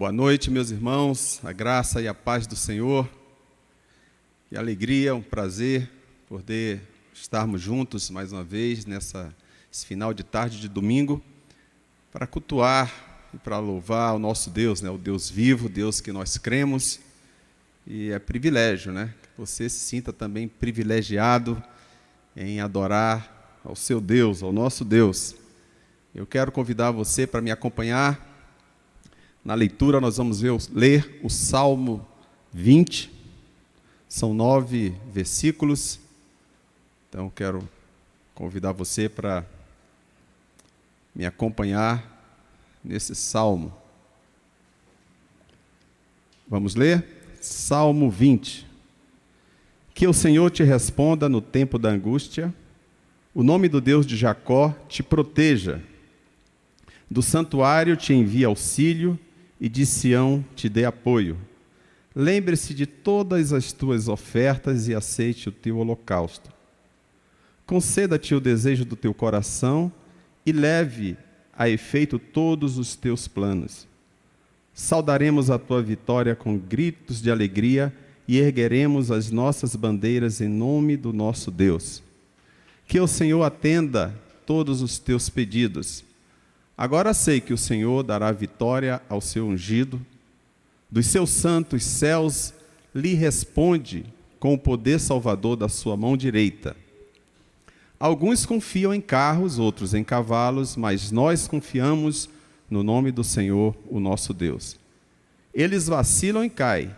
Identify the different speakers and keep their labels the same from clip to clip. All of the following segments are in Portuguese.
Speaker 1: Boa noite, meus irmãos, a graça e a paz do Senhor. Que alegria, um prazer poder estarmos juntos mais uma vez nesse final de tarde de domingo para cultuar e para louvar o nosso Deus, né? O Deus vivo, o Deus que nós cremos. E é privilégio, né? Que você se sinta também privilegiado em adorar ao seu Deus, ao nosso Deus. Eu quero convidar você para me acompanhar. Na leitura nós vamos ler o Salmo 20, são 9 versículos, então quero convidar você para me acompanhar nesse Salmo. Vamos ler? Salmo 20. Que o Senhor te responda no tempo da angústia, o nome do Deus de Jacó te proteja, do santuário te envie auxílio, e de Sião te dê apoio. Lembre-se de todas as tuas ofertas e aceite o teu holocausto. Conceda-te o desejo do teu coração e leve a efeito todos os teus planos. Saudaremos a tua vitória com gritos de alegria e ergueremos as nossas bandeiras em nome do nosso Deus. Que o Senhor atenda todos os teus pedidos. Agora sei que o Senhor dará vitória ao seu ungido. Dos seus santos céus lhe responde com o poder salvador da sua mão direita. Alguns confiam em carros, outros em cavalos, mas nós confiamos no nome do Senhor, o nosso Deus. Eles vacilam e caem,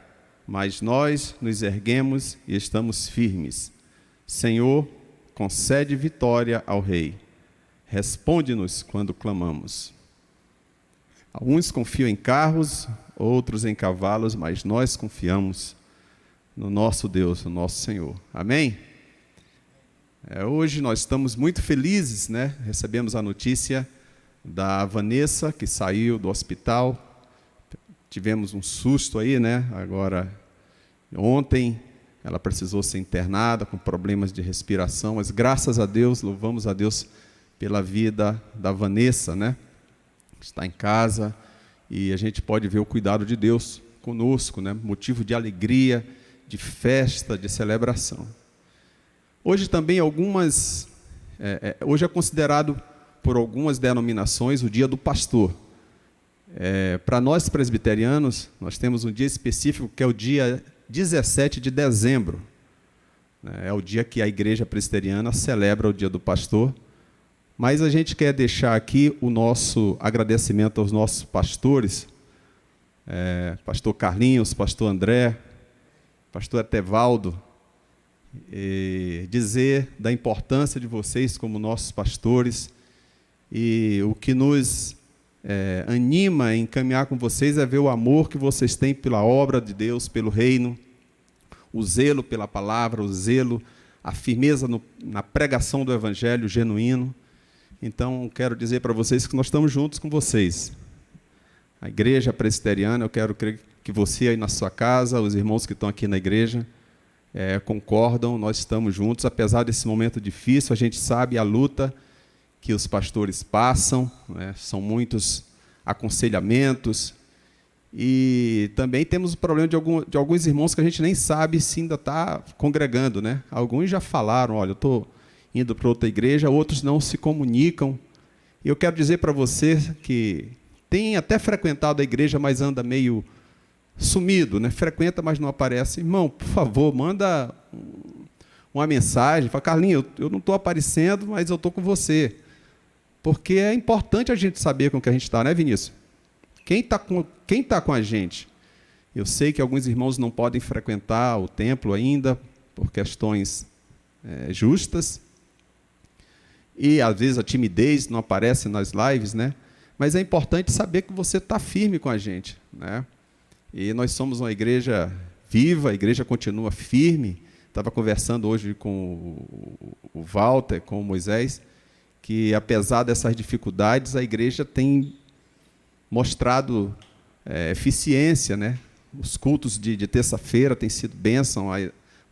Speaker 1: mas nós nos erguemos e estamos firmes. Senhor, concede vitória ao Rei. Responde-nos quando clamamos. Alguns confiam em carros, outros em cavalos, mas nós confiamos no nosso Deus, no nosso Senhor. Amém? Hoje nós estamos muito felizes, né? Recebemos a notícia da Vanessa, que saiu do hospital. Tivemos um susto aí, né? Agora, ontem, ela precisou ser internada com problemas de respiração, mas graças a Deus, louvamos a Deus pela vida da Vanessa, né? Está em casa e a gente pode ver o cuidado de Deus conosco, né? Motivo de alegria, de festa, de celebração. Hoje também hoje é considerado por algumas denominações o dia do pastor. Para nós presbiterianos, nós temos um dia específico que é o dia 17 de dezembro. É o dia que a igreja presbiteriana celebra o dia do pastor. Mas a gente quer deixar aqui o nosso agradecimento aos nossos pastores, pastor Carlinhos, pastor André, pastor Etevaldo, e dizer da importância de vocês como nossos pastores, e o que nos anima em caminhar com vocês é ver o amor que vocês têm pela obra de Deus, pelo reino, o zelo pela palavra, o zelo, a firmeza na pregação do evangelho genuíno. Então, quero dizer para vocês que nós estamos juntos com vocês. A igreja presbiteriana, eu quero crer que você aí na sua casa, os irmãos que estão aqui na igreja, concordam, nós estamos juntos. Apesar desse momento difícil, a gente sabe a luta que os pastores passam, né? São muitos aconselhamentos. E também temos o problema de alguns irmãos que a gente nem sabe se ainda está congregando, né? Alguns já falaram, olha, eu estou indo para outra igreja, outros não se comunicam. E eu quero dizer para você que tem até frequentado a igreja, mas anda meio sumido, né? Frequenta, mas não aparece. Irmão, por favor, manda uma mensagem. Fala, Carlinhos, eu não estou aparecendo, mas eu estou com você. Porque é importante a gente saber com que a gente está, né, Vinícius? Quem tá com a gente? Eu sei que alguns irmãos não podem frequentar o templo ainda, por questões justas. E, às vezes, a timidez não aparece nas lives, né? Mas é importante saber que você está firme com a gente, né? E nós somos uma igreja viva, a igreja continua firme. Estava conversando hoje com o Walter, com o Moisés, que, apesar dessas dificuldades, a igreja tem mostrado eficiência, né? Os cultos de terça-feira têm sido bênção.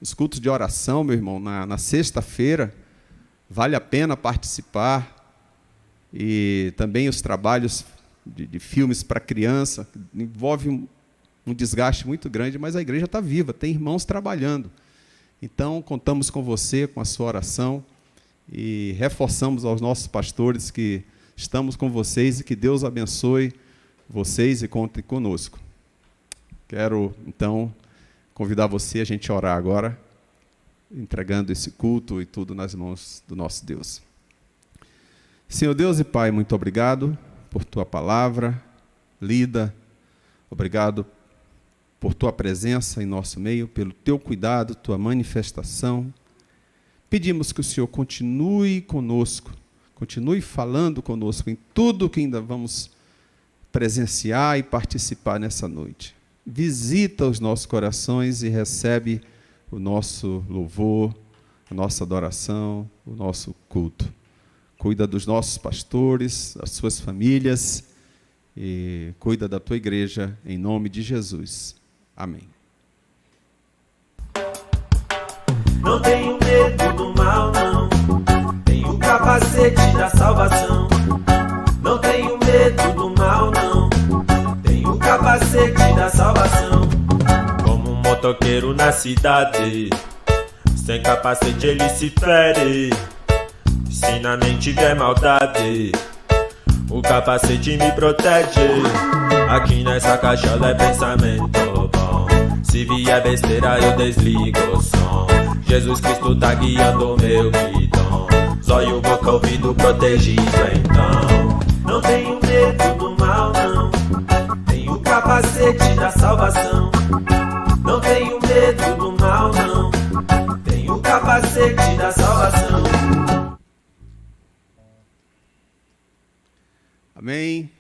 Speaker 1: Os cultos de oração, meu irmão, na sexta-feira, vale a pena participar. E também os trabalhos de filmes para criança, envolve um desgaste muito grande, mas a igreja está viva, tem irmãos trabalhando. Então, contamos com você, com a sua oração, e reforçamos aos nossos pastores que estamos com vocês e que Deus abençoe vocês e conte conosco. Quero, então, convidar você a gente a orar agora, entregando esse culto e tudo nas mãos do nosso Deus. Senhor Deus e Pai, muito obrigado por Tua palavra lida, obrigado por Tua presença em nosso meio, pelo Teu cuidado, Tua manifestação. Pedimos que o Senhor continue conosco, continue falando conosco em tudo que ainda vamos presenciar e participar nessa noite. Visita os nossos corações e recebe o nosso louvor, a nossa adoração, o nosso culto. Cuida dos nossos pastores, das suas famílias e cuida da tua igreja, em nome de Jesus. Amém.
Speaker 2: Não tenho medo do mal, não. Tenho o capacete da salvação. Não tenho medo do mal, não. Tenho o capacete da salvação. Como um motoqueiro na cidade, sem capacete ele se fere. Se na mente tiver maldade, o capacete me protege. Aqui nessa caixola é pensamento bom. Se vier besteira eu desligo o som. Jesus Cristo tá guiando o meu guidão. Zóio, boca, ouvido protegido então. Não tenho medo do mal, não. Tenho o capacete da salvação. Não tenho medo do mal, não. Tenho o capacete da salvação.
Speaker 1: Amém.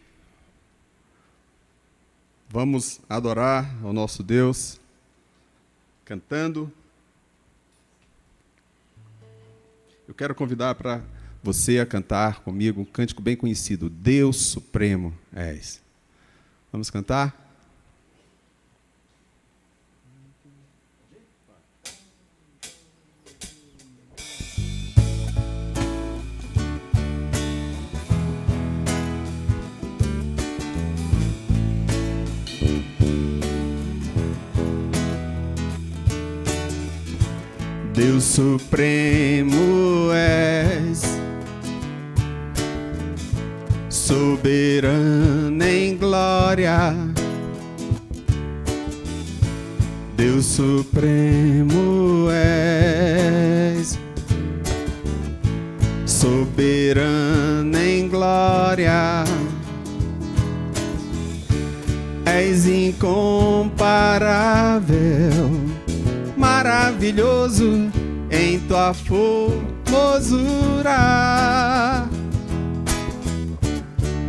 Speaker 1: Vamos adorar ao nosso Deus, cantando. Eu quero convidar para você a cantar comigo um cântico bem conhecido, Deus Supremo és. Vamos cantar? Deus Supremo és, soberano em glória. Deus Supremo és, soberano em glória. És incomparável, maravilhoso em tua formosura.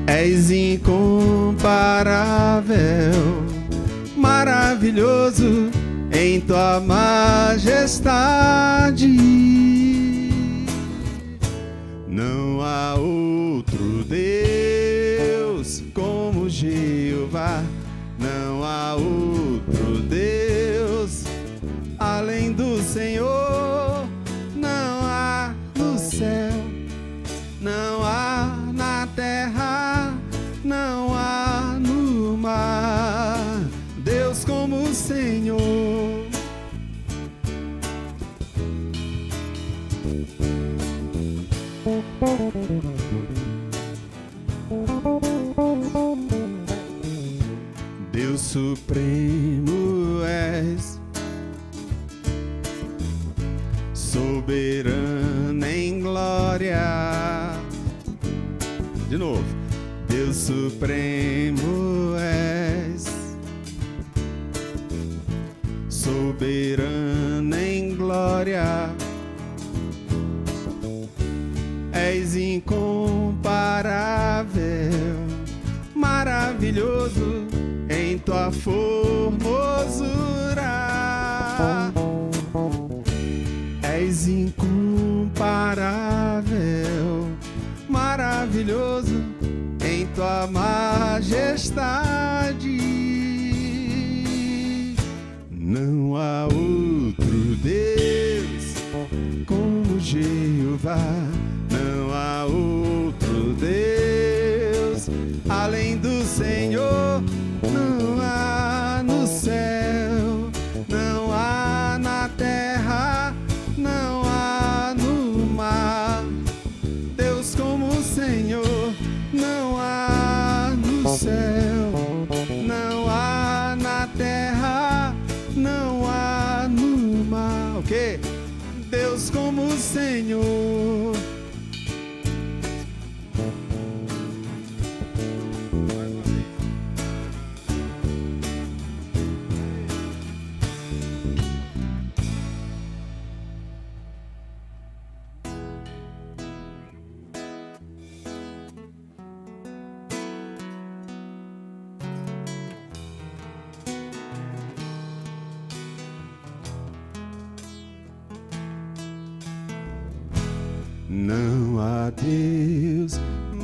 Speaker 1: És incomparável, maravilhoso em tua majestade. Não há outro Deus como Jeová. Não há outro Deus além do Senhor. Não há no céu, não há na terra, não há no mar Deus como o Senhor. Deus Supremo és, soberano em glória. De novo. Deus Supremo és, soberano em glória. És incomparável, maravilhoso em tua formosura. És incomparável, maravilhoso em tua majestade. Não há outro Deus como Jeová. Não há outro Deus além do Senhor. Não há Deus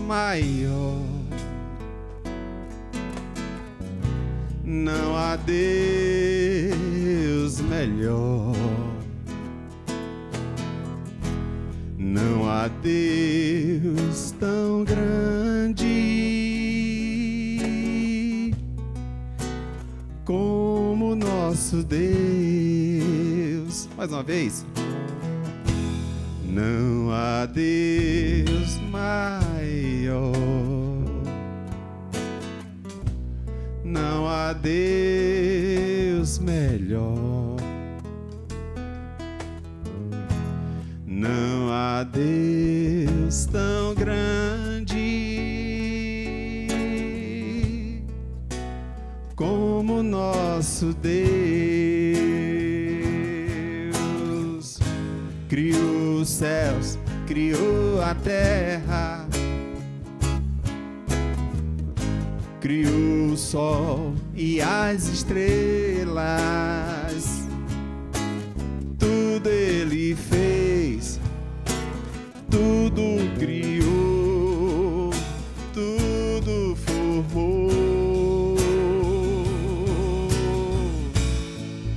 Speaker 1: maior, não há Deus melhor, não há Deus tão grande como nosso Deus. Mais uma vez. Não há Deus maior, não há Deus melhor, não há Deus tão grande como nosso Deus. Criou os céus, criou a terra, criou o sol e as estrelas. Tudo Ele fez, tudo criou, tudo formou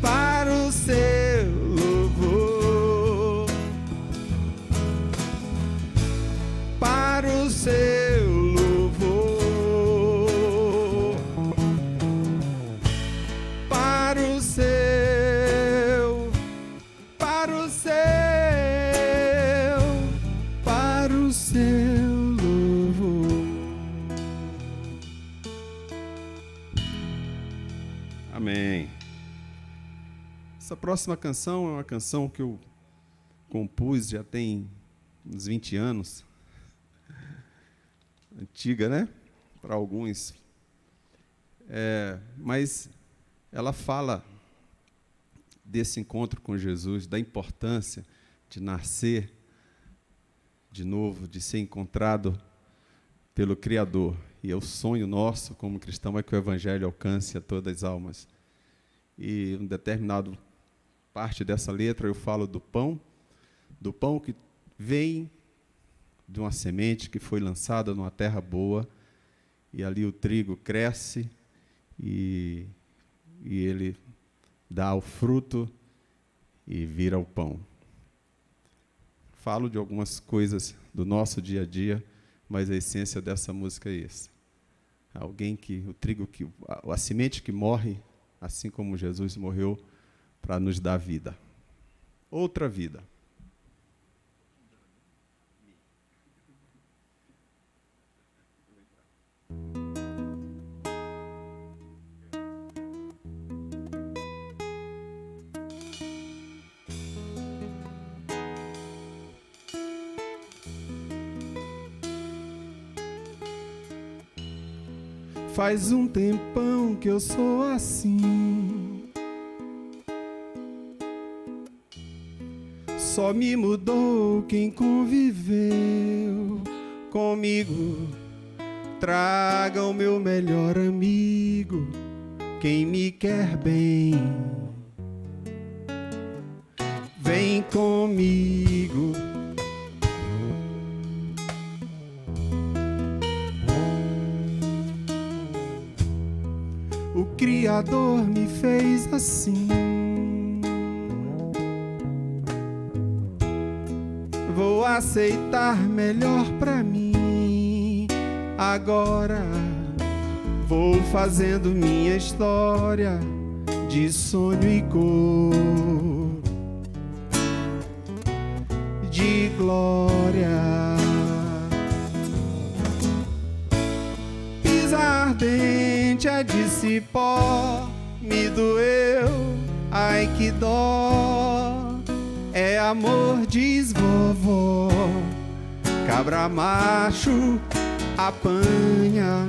Speaker 1: para o seu louvor, para o seu louvor, para o seu, para o seu, para o seu louvor. Amém. Essa próxima canção é uma canção que eu compus já tem uns 20 anos. Antiga, né? Para alguns. Mas ela fala desse encontro com Jesus, da importância de nascer de novo, de ser encontrado pelo Criador. E é o sonho nosso como cristão é que o Evangelho alcance a todas as almas. E em determinada parte dessa letra eu falo do pão que vem de uma semente que foi lançada numa terra boa, e ali o trigo cresce e ele dá o fruto e vira o pão. Falo de algumas coisas do nosso dia a dia, mas a essência dessa música é essa. Alguém que, o trigo, a semente que morre, assim como Jesus morreu para nos dar vida. Outra vida. Faz um tempão que eu sou assim, só me mudou quem conviveu comigo. Traga o meu melhor amigo, quem me quer bem, vem comigo. O Criador me fez assim, vou aceitar melhor pra mim. Agora vou fazendo minha história de sonho e cor, de glória. Pisa ardente é de cipó, me doeu, ai que dó. É amor, diz vovó. Cabra macho apanha,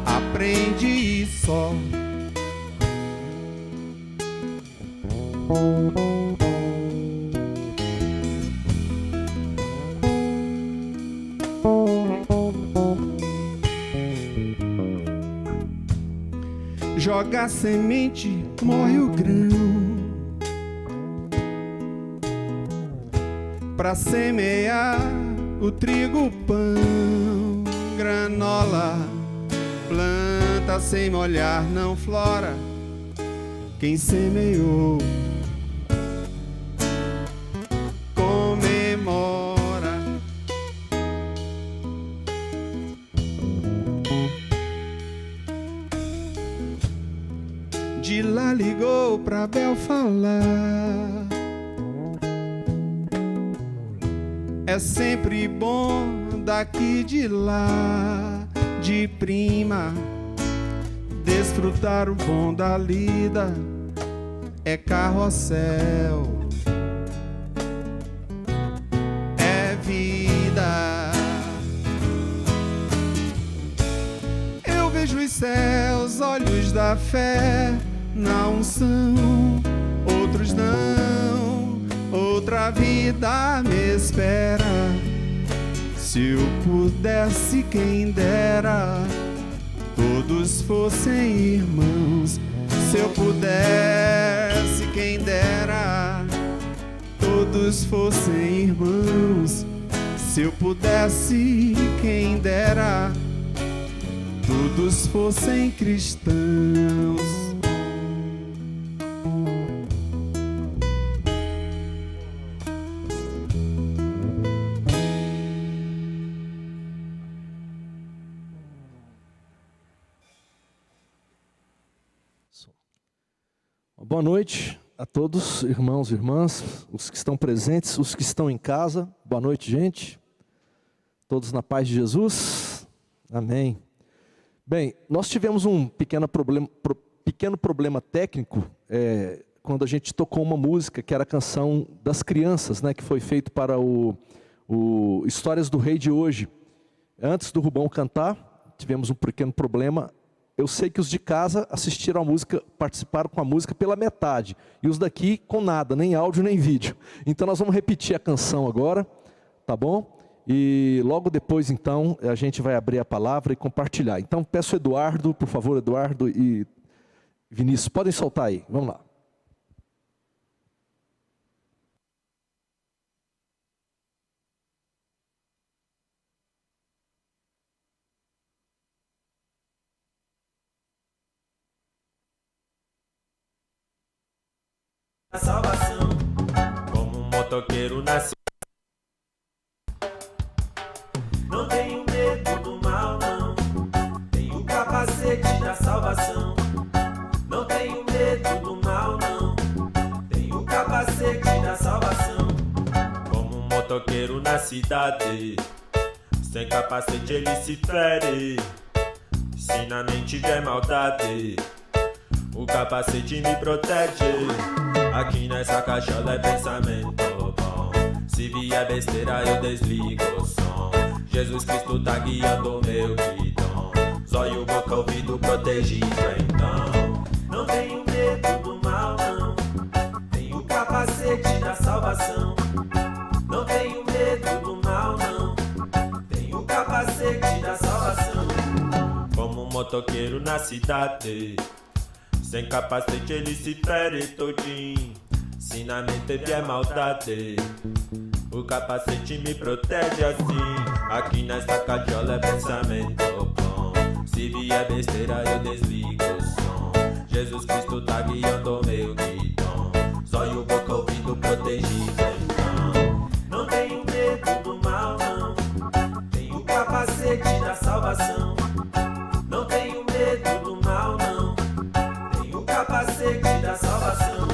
Speaker 1: aprende e só. Joga a semente, morre o grão. Pra semear o trigo, pão, granola. Planta sem molhar não flora. Quem semeou comemora. De lá ligou pra Bel falar. É sempre bom daqui de lá, de prima, desfrutar o bom da lida. É carrossel, é vida. Eu vejo os céus, olhos da fé, na unção, outros não. Outra vida me espera. Se eu pudesse, quem dera, todos fossem irmãos. Se eu pudesse, quem dera, todos fossem irmãos. Se eu pudesse, quem dera, todos fossem cristãos.
Speaker 3: Boa noite a todos, irmãos e irmãs, os que estão presentes, os que estão em casa. Boa noite, gente. Todos na paz de Jesus. Amém. Bem, nós tivemos um pequeno problema técnico quando a gente tocou uma música que era a canção das crianças, né, que foi feito para o Histórias do Rei de hoje. Antes do Rubão cantar, tivemos um pequeno problema. Eu sei que os de casa assistiram a música, participaram com a música pela metade. E os daqui com nada, nem áudio, nem vídeo. Então nós vamos repetir a canção agora, tá bom? E logo depois, então, a gente vai abrir a palavra e compartilhar. Então peço Eduardo, por favor, Eduardo e Vinícius, podem soltar aí, vamos lá.
Speaker 2: A salvação, como um motoqueiro nasceu. Não tenho medo do mal, não. Tenho o capacete da salvação. Não tenho medo do mal, não. Tenho o capacete da salvação. Como um motoqueiro na cidade, sem capacete ele se fere. Se na mente tiver maldade, o capacete me protege. Aqui nessa cachola é pensamento bom. Se vier besteira eu desligo o som. Jesus Cristo tá guiando o meu guidão. Zóio, boca, ouvido protegido então. Não tenho medo do mal, não. Tenho o capacete da salvação. Não tenho medo do mal, não. Tenho o capacete da salvação. Como um motoqueiro na cidade, sem capacete ele se fere todinho. Se na mente vier maldade, o capacete me protege assim. Aqui nessa cachola é pensamento bom. Se vier besteira eu desligo o som. Jesus Cristo tá guiando o meu guidão. Zóio, boca, ouvido protegido então. Não tenho medo do mal, não. Tenho o capacete da salvação. Não tenho medo do mal, não. Tenho o capacete da salvação.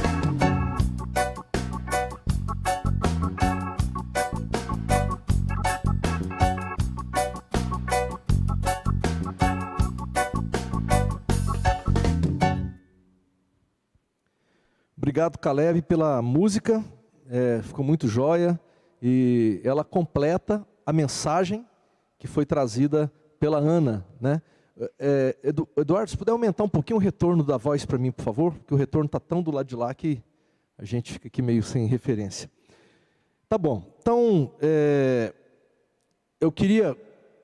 Speaker 3: Obrigado, Caleb, pela música. ficou muito joia, e ela completa a mensagem que foi trazida pela Ana, né? Eduardo, se puder aumentar um pouquinho o retorno da voz para mim, por favor, porque o retorno está tão do lado de lá que a gente fica aqui meio sem referência. Tá bom, então eu queria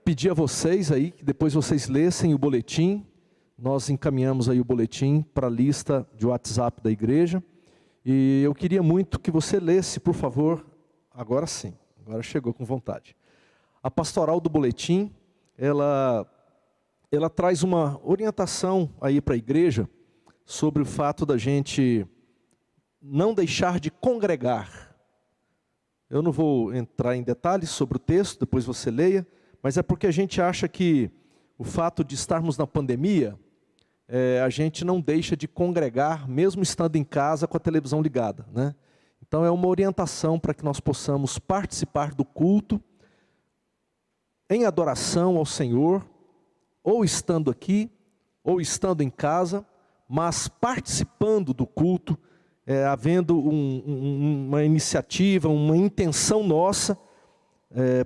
Speaker 3: pedir a vocês aí, que depois vocês lessem o boletim. Nós encaminhamos aí o boletim para a lista de WhatsApp da igreja, e eu queria muito que você lesse, por favor, agora sim, agora chegou com vontade. A pastoral do boletim, ela traz uma orientação aí para a igreja sobre o fato da gente não deixar de congregar. Eu não vou entrar em detalhes sobre o texto, depois você leia, mas é porque a gente acha que o fato de estarmos na pandemia, a gente não deixa de congregar, mesmo estando em casa com a televisão ligada, né? Então é uma orientação para que nós possamos participar do culto em adoração ao Senhor, ou estando aqui, ou estando em casa, mas participando do culto, havendo uma iniciativa, uma intenção nossa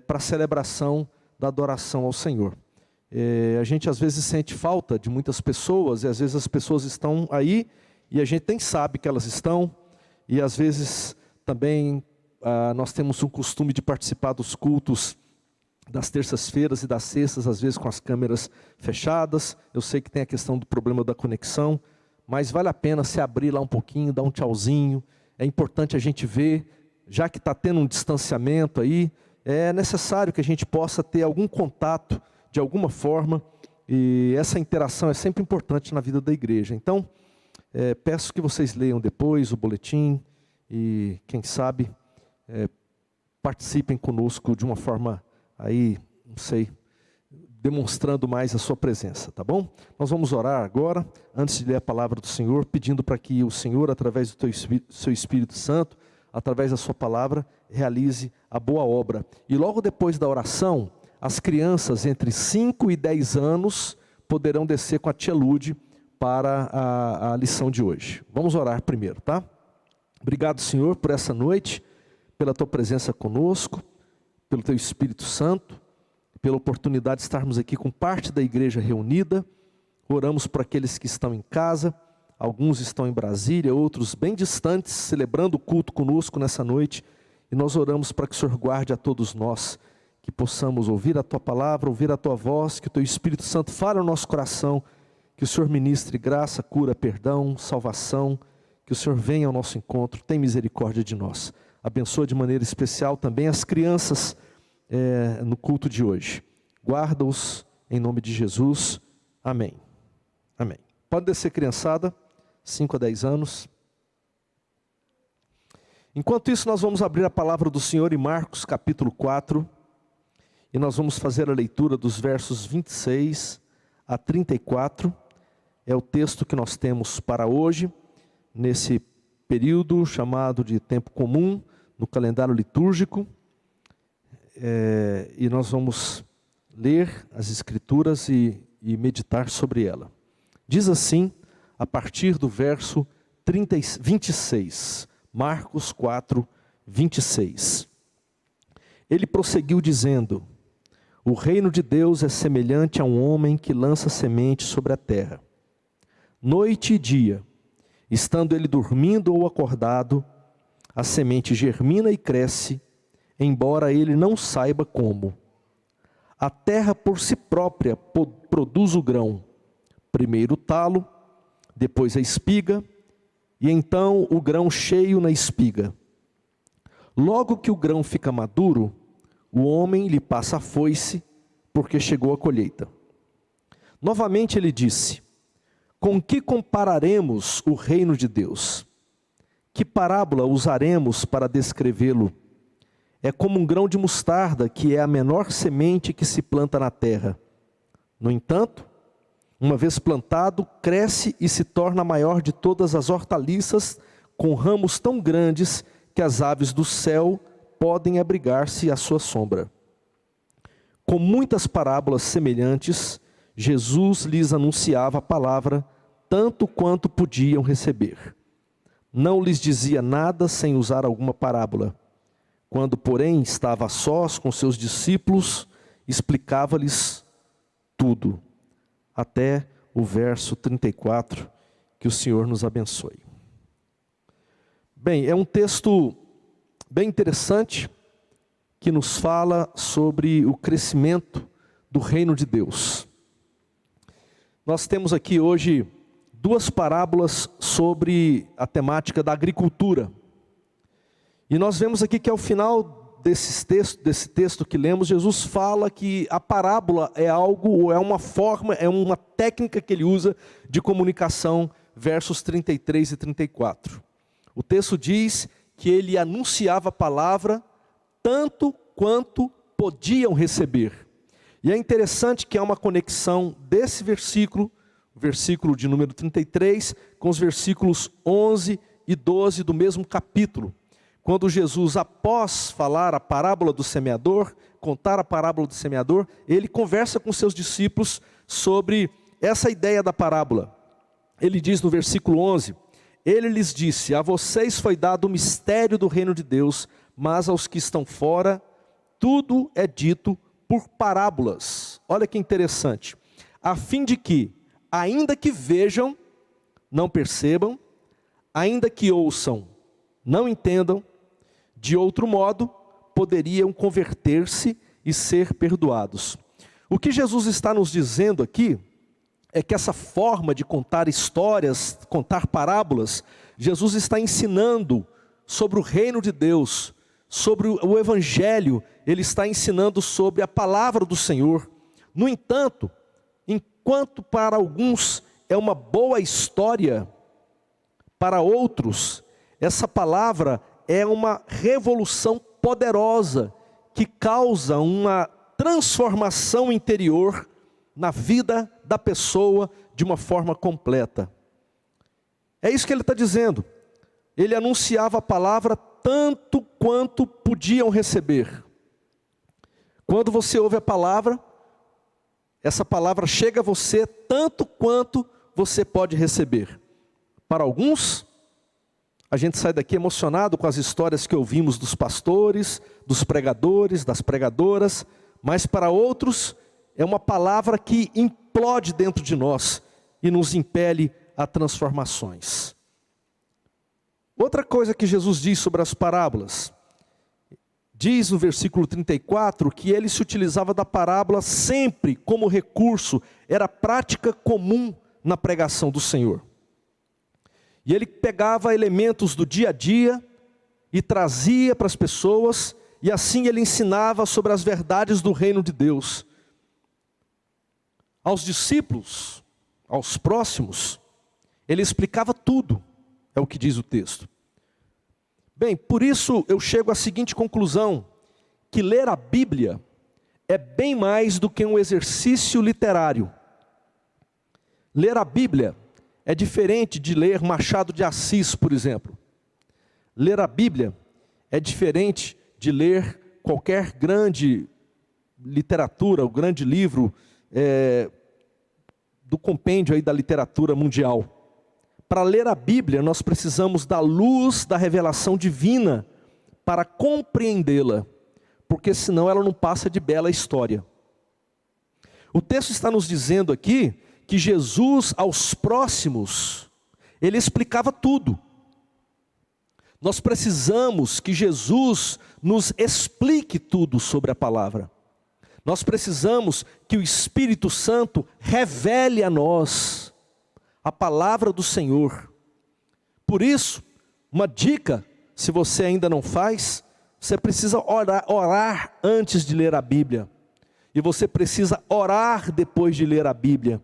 Speaker 3: para a celebração da adoração ao Senhor. A gente às vezes sente falta de muitas pessoas, e às vezes as pessoas estão aí, e a gente nem sabe que elas estão, e às vezes também nós temos um costume de participar dos cultos das terças-feiras e das sextas, às vezes com as câmeras fechadas. Eu sei que tem a questão do problema da conexão, mas vale a pena se abrir lá um pouquinho, dar um tchauzinho. É importante a gente ver, já que está tendo um distanciamento aí, é necessário que a gente possa ter algum contato de alguma forma, e essa interação é sempre importante na vida da igreja. Então, peço que vocês leiam depois o boletim, e quem sabe participem conosco de uma forma aí, não sei, demonstrando mais a sua presença, tá bom? Nós vamos orar agora, antes de ler a palavra do Senhor, pedindo para que o Senhor, através do seu Espírito Santo, através da sua palavra, realize a boa obra. E logo depois da oração, as crianças entre 5 e 10 anos poderão descer com a tia Lude para a lição de hoje. Vamos orar primeiro, tá? Obrigado, Senhor, por essa noite, pela tua presença conosco, pelo teu Espírito Santo, pela oportunidade de estarmos aqui com parte da igreja reunida. Oramos por aqueles que estão em casa, alguns estão em Brasília, outros bem distantes, celebrando o culto conosco nessa noite, e nós oramos para que o Senhor guarde a todos nós, que possamos ouvir a tua palavra, ouvir a tua voz, que o teu Espírito Santo fale ao nosso coração, que o Senhor ministre graça, cura, perdão, salvação, que o Senhor venha ao nosso encontro, tem misericórdia de nós. Abençoa de maneira especial também as crianças no culto de hoje. Guarda-os em nome de Jesus. Amém. Amém. Pode descer, criançada, 5 a 10 anos. Enquanto isso, nós vamos abrir a palavra do Senhor em Marcos capítulo 4, e nós vamos fazer a leitura dos versos 26 a 34, é o texto que nós temos para hoje, nesse período chamado de tempo comum, no calendário litúrgico, e nós vamos ler as Escrituras e meditar sobre ela. Diz assim, a partir do verso 26, Marcos 4, 26. Ele prosseguiu dizendo: o reino de Deus é semelhante a um homem que lança semente sobre a terra. Noite e dia, estando ele dormindo ou acordado, a semente germina e cresce, embora ele não saiba como. A terra por si própria produz o grão, primeiro o talo, depois a espiga, e então o grão cheio na espiga. Logo que o grão fica maduro, o homem lhe passa a foice, porque chegou a colheita. Novamente ele disse: com que compararemos o reino de Deus? Que parábola usaremos para descrevê-lo? É como um grão de mostarda, que é a menor semente que se planta na terra. No entanto, uma vez plantado, cresce e se torna a maior de todas as hortaliças, com ramos tão grandes que as aves do céu podem abrigar-se à sua sombra. Com muitas parábolas semelhantes, Jesus lhes anunciava a palavra, tanto quanto podiam receber. Não lhes dizia nada sem usar alguma parábola. Quando, porém, estava a sós com seus discípulos, explicava-lhes tudo. Até o verso 34, que o Senhor nos abençoe. Bem, é um texto bem interessante, que nos fala sobre o crescimento do reino de Deus. Nós temos aqui hoje duas parábolas sobre a temática da agricultura. E nós vemos aqui que ao final desse texto que lemos, Jesus fala que a parábola é algo, é uma forma, é uma técnica que ele usa de comunicação, versos 33 e 34. O texto diz que ele anunciava a palavra tanto quanto podiam receber. E é interessante que há uma conexão desse versículo, versículo de número 33, com os versículos 11 e 12 do mesmo capítulo. Quando Jesus, após falar a parábola do semeador, contar a parábola do semeador, ele conversa com seus discípulos sobre essa ideia da parábola. Ele diz no versículo 11, ele lhes disse, a vocês foi dado o mistério do reino de Deus, mas aos que estão fora, tudo é dito por parábolas. Olha que interessante. A fim de que, ainda que vejam, não percebam, ainda que ouçam, não entendam, de outro modo, poderiam converter-se e ser perdoados. O que Jesus está nos dizendo aqui, é que essa forma de contar histórias, contar parábolas, Jesus está ensinando sobre o reino de Deus, sobre o evangelho, ele está ensinando sobre a palavra do Senhor. No entanto, enquanto para alguns é uma boa história, para outros, essa palavra é uma revolução poderosa, que causa uma transformação interior na vida da pessoa de uma forma completa. É isso que ele está dizendo. Ele anunciava a palavra tanto quanto podiam receber. Quando você ouve a palavra, essa palavra chega a você tanto quanto você pode receber. Para alguns, a gente sai daqui emocionado com as histórias que ouvimos dos pastores, dos pregadores, das pregadoras, mas para outros, é uma palavra que implode dentro de nós e nos impele a transformações. Outra coisa que Jesus diz sobre as parábolas, diz no versículo 34 que ele se utilizava da parábola sempre como recurso, era prática comum na pregação do Senhor. E ele pegava elementos do dia a dia e trazia para as pessoas, e assim ele ensinava sobre as verdades do reino de Deus. Aos discípulos, aos próximos, ele explicava tudo, é o que diz o texto. Bem, por isso eu chego à seguinte conclusão, que ler a Bíblia é bem mais do que um exercício literário. Ler a Bíblia é diferente de ler Machado de Assis, por exemplo. Ler a Bíblia é diferente de ler qualquer grande literatura, o grande livro do compêndio aí da literatura mundial. Para ler a Bíblia, nós precisamos da luz da revelação divina para compreendê-la, porque senão ela não passa de bela história. O texto está nos dizendo aqui que Jesus, aos próximos, ele explicava tudo. Nós precisamos que Jesus nos explique tudo sobre a palavra. Nós precisamos que o Espírito Santo revele a nós a palavra do Senhor. Por isso, uma dica, se você ainda não faz, você precisa orar antes de ler a Bíblia. E você precisa orar depois de ler a Bíblia.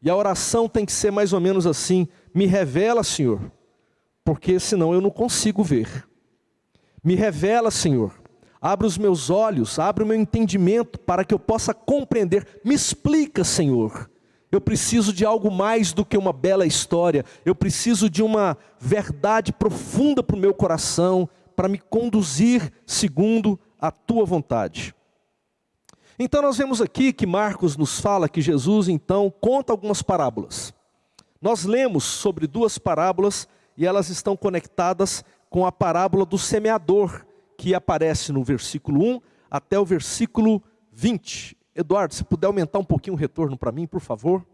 Speaker 3: E a oração tem que ser mais ou menos assim: me revela, Senhor, porque senão eu não consigo ver. Me revela, Senhor, abre os meus olhos, abre o meu entendimento para que eu possa compreender. Me explica, Senhor. Eu preciso de algo mais do que uma bela história. Eu preciso de uma verdade profunda para o meu coração, para me conduzir segundo a tua vontade. Então nós vemos aqui que Marcos nos fala que Jesus então conta algumas parábolas. Nós lemos sobre duas parábolas e elas estão conectadas com a parábola do semeador, que aparece no versículo 1 até o versículo 20. Eduardo, se puder aumentar um pouquinho o retorno para mim, por favor.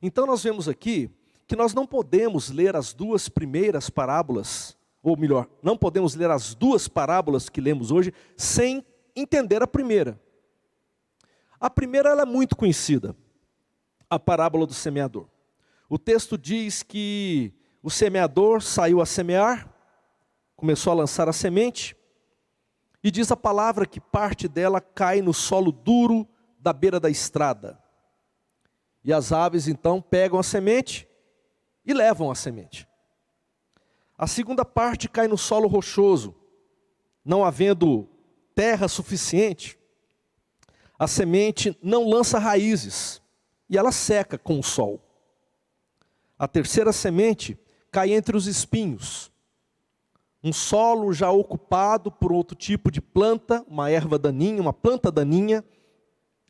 Speaker 3: Então nós vemos aqui que nós não podemos ler as duas primeiras parábolas, ou melhor, não podemos ler as duas parábolas que lemos hoje sem entender a primeira. A primeira ela é muito conhecida, a parábola do semeador. O texto diz que o semeador saiu a semear, começou a lançar a semente, e diz a palavra que parte dela cai no solo duro da beira da estrada. E as aves então pegam a semente e levam a semente. A segunda parte cai no solo rochoso, não havendo terra suficiente, a semente não lança raízes e ela seca com o sol. A terceira semente cai entre os espinhos, um solo já ocupado por outro tipo de planta, uma erva daninha, uma planta daninha,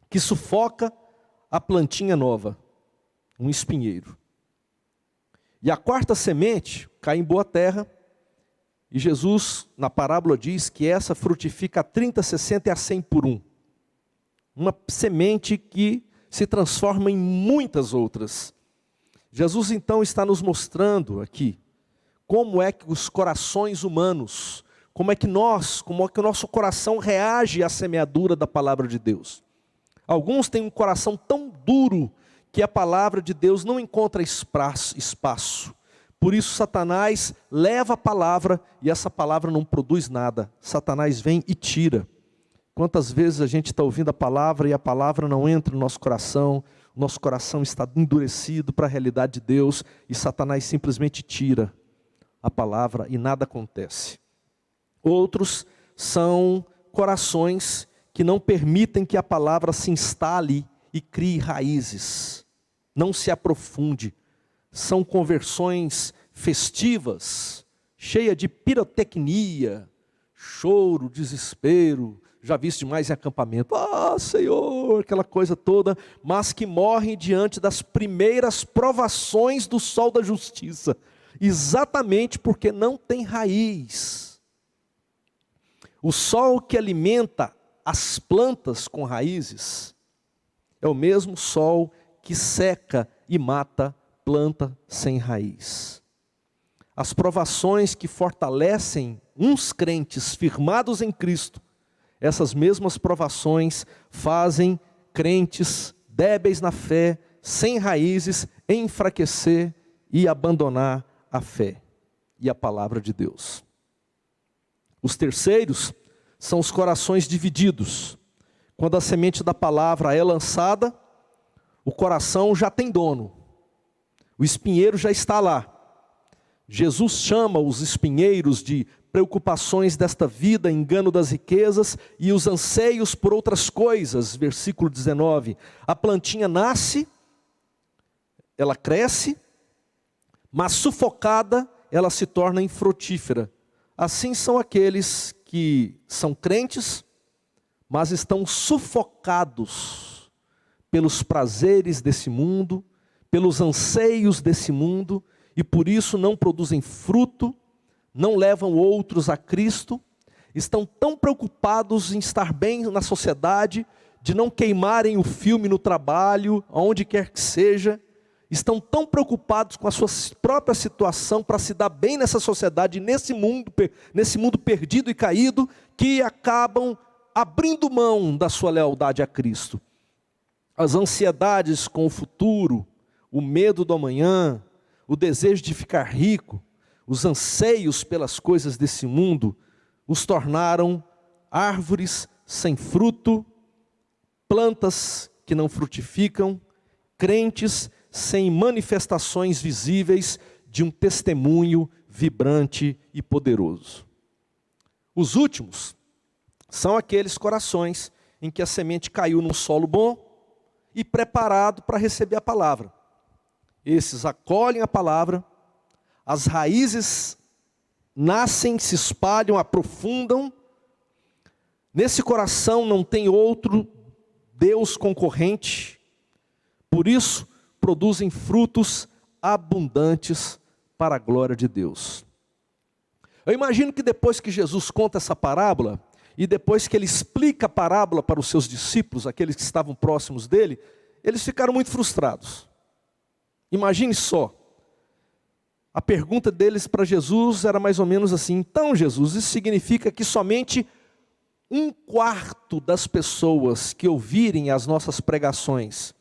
Speaker 3: que sufoca a plantinha nova, um espinheiro. E a quarta semente cai em boa terra, e Jesus, na parábola, diz que essa frutifica a 30, 60 e a 100 por um. Uma semente que se transforma em muitas outras. Jesus então está nos mostrando aqui como é que os corações humanos, como é que o nosso coração reage à semeadura da palavra de Deus. Alguns têm um coração tão duro que a palavra de Deus não encontra espaço. Por isso Satanás leva a palavra e essa palavra não produz nada. Satanás vem e tira. Quantas vezes a gente está ouvindo a palavra e a palavra não entra no nosso coração está endurecido para a realidade de Deus e Satanás simplesmente tira a palavra e nada acontece. Outros são corações que não permitem que a palavra se instale e crie raízes, não se aprofunde. São conversões festivas, cheias de pirotecnia, choro, desespero, já viste mais em acampamento, Senhor, aquela coisa toda, mas que morrem diante das primeiras provações do sol da justiça, exatamente porque não tem raiz. O sol que alimenta as plantas com raízes é o mesmo sol que seca e mata planta sem raiz. As provações que fortalecem uns crentes firmados em Cristo, essas mesmas provações fazem crentes débeis na fé, sem raízes, enfraquecer e abandonar a fé e a palavra de Deus. Os terceiros são os corações divididos. Quando a semente da palavra é lançada, o coração já tem dono. O espinheiro já está lá. Jesus chama os espinheiros de preocupações desta vida, engano das riquezas e os anseios por outras coisas. Versículo 19. A plantinha nasce, ela cresce, mas sufocada, ela se torna infrutífera. Assim são aqueles que são crentes, mas estão sufocados pelos prazeres desse mundo, pelos anseios desse mundo, e por isso não produzem fruto, não levam outros a Cristo, estão tão preocupados em estar bem na sociedade, de não queimarem o filme no trabalho, aonde quer que seja, estão tão preocupados com a sua própria situação para se dar bem nessa sociedade, nesse mundo perdido e caído, que acabam abrindo mão da sua lealdade a Cristo. As ansiedades com o futuro, o medo do amanhã, o desejo de ficar rico, os anseios pelas coisas desse mundo, os tornaram árvores sem fruto, plantas que não frutificam, crentes sem manifestações visíveis de um testemunho vibrante e poderoso. Os últimos são aqueles corações em que a semente caiu num solo bom e preparado para receber a palavra. Esses acolhem a palavra, as raízes nascem, se espalham, aprofundam. Nesse coração não tem outro Deus concorrente, por isso produzem frutos abundantes para a glória de Deus. Eu imagino que depois que Jesus conta essa parábola, e depois que ele explica a parábola para os seus discípulos, aqueles que estavam próximos dele, eles ficaram muito frustrados. Imagine só, a pergunta deles para Jesus era mais ou menos assim: então Jesus, isso significa que somente 1/4 das pessoas que ouvirem as nossas pregações,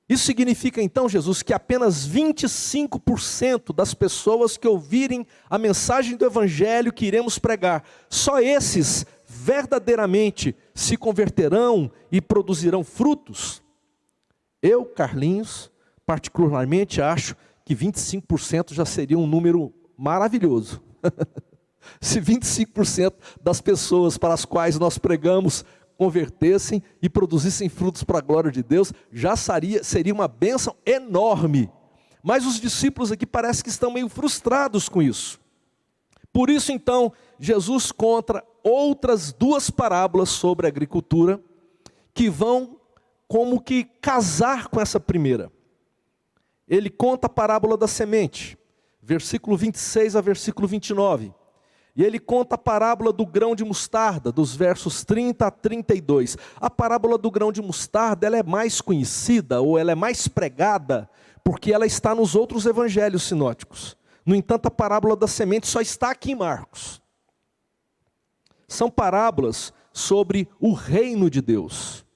Speaker 3: isso significa então, Jesus, que apenas 25% das pessoas que ouvirem a mensagem do Evangelho que iremos pregar, só esses verdadeiramente se converterão e produzirão frutos? Eu, Carlinhos, particularmente acho que 25% já seria um número maravilhoso. Se 25% das pessoas para as quais nós pregamos convertessem e produzissem frutos para a glória de Deus, já seria uma bênção enorme. Mas os discípulos aqui parece que estão meio frustrados com isso. Por isso então, Jesus conta outras 2 parábolas sobre a agricultura, que vão como que casar com essa primeira. Ele conta a parábola da semente, versículo 26 a versículo 29. E ele conta a parábola do grão de mostarda, dos versos 30 a 32. A parábola do grão de mostarda, ela é mais conhecida, ou ela é mais pregada, porque ela está nos outros evangelhos sinóticos. No entanto, a parábola da semente só está aqui em Marcos. São parábolas sobre o reino de Deus.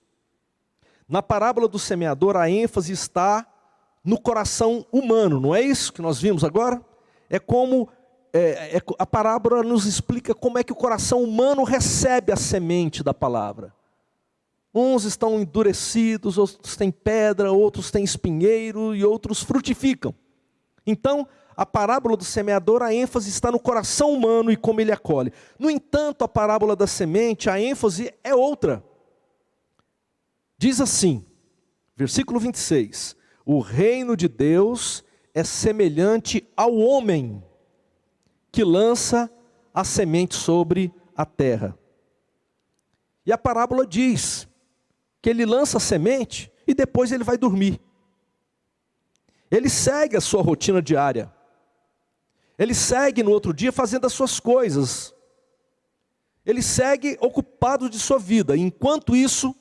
Speaker 3: Na parábola do semeador, a ênfase está no coração humano, não é isso que nós vimos agora? É como a parábola nos explica como é que o coração humano recebe a semente da palavra. Uns estão endurecidos, outros têm pedra, outros têm espinheiro e outros frutificam. Então, a parábola do semeador, a ênfase está no coração humano e como ele acolhe. No entanto, a parábola da semente, a ênfase é outra. Diz assim, versículo 26, o reino de Deus é semelhante ao homem que lança a semente sobre a terra. E a parábola diz que ele lança a semente e depois ele vai dormir. Ele segue a sua rotina diária. Ele segue no outro dia fazendo as suas coisas. Ele segue ocupado de sua vida. Enquanto isso,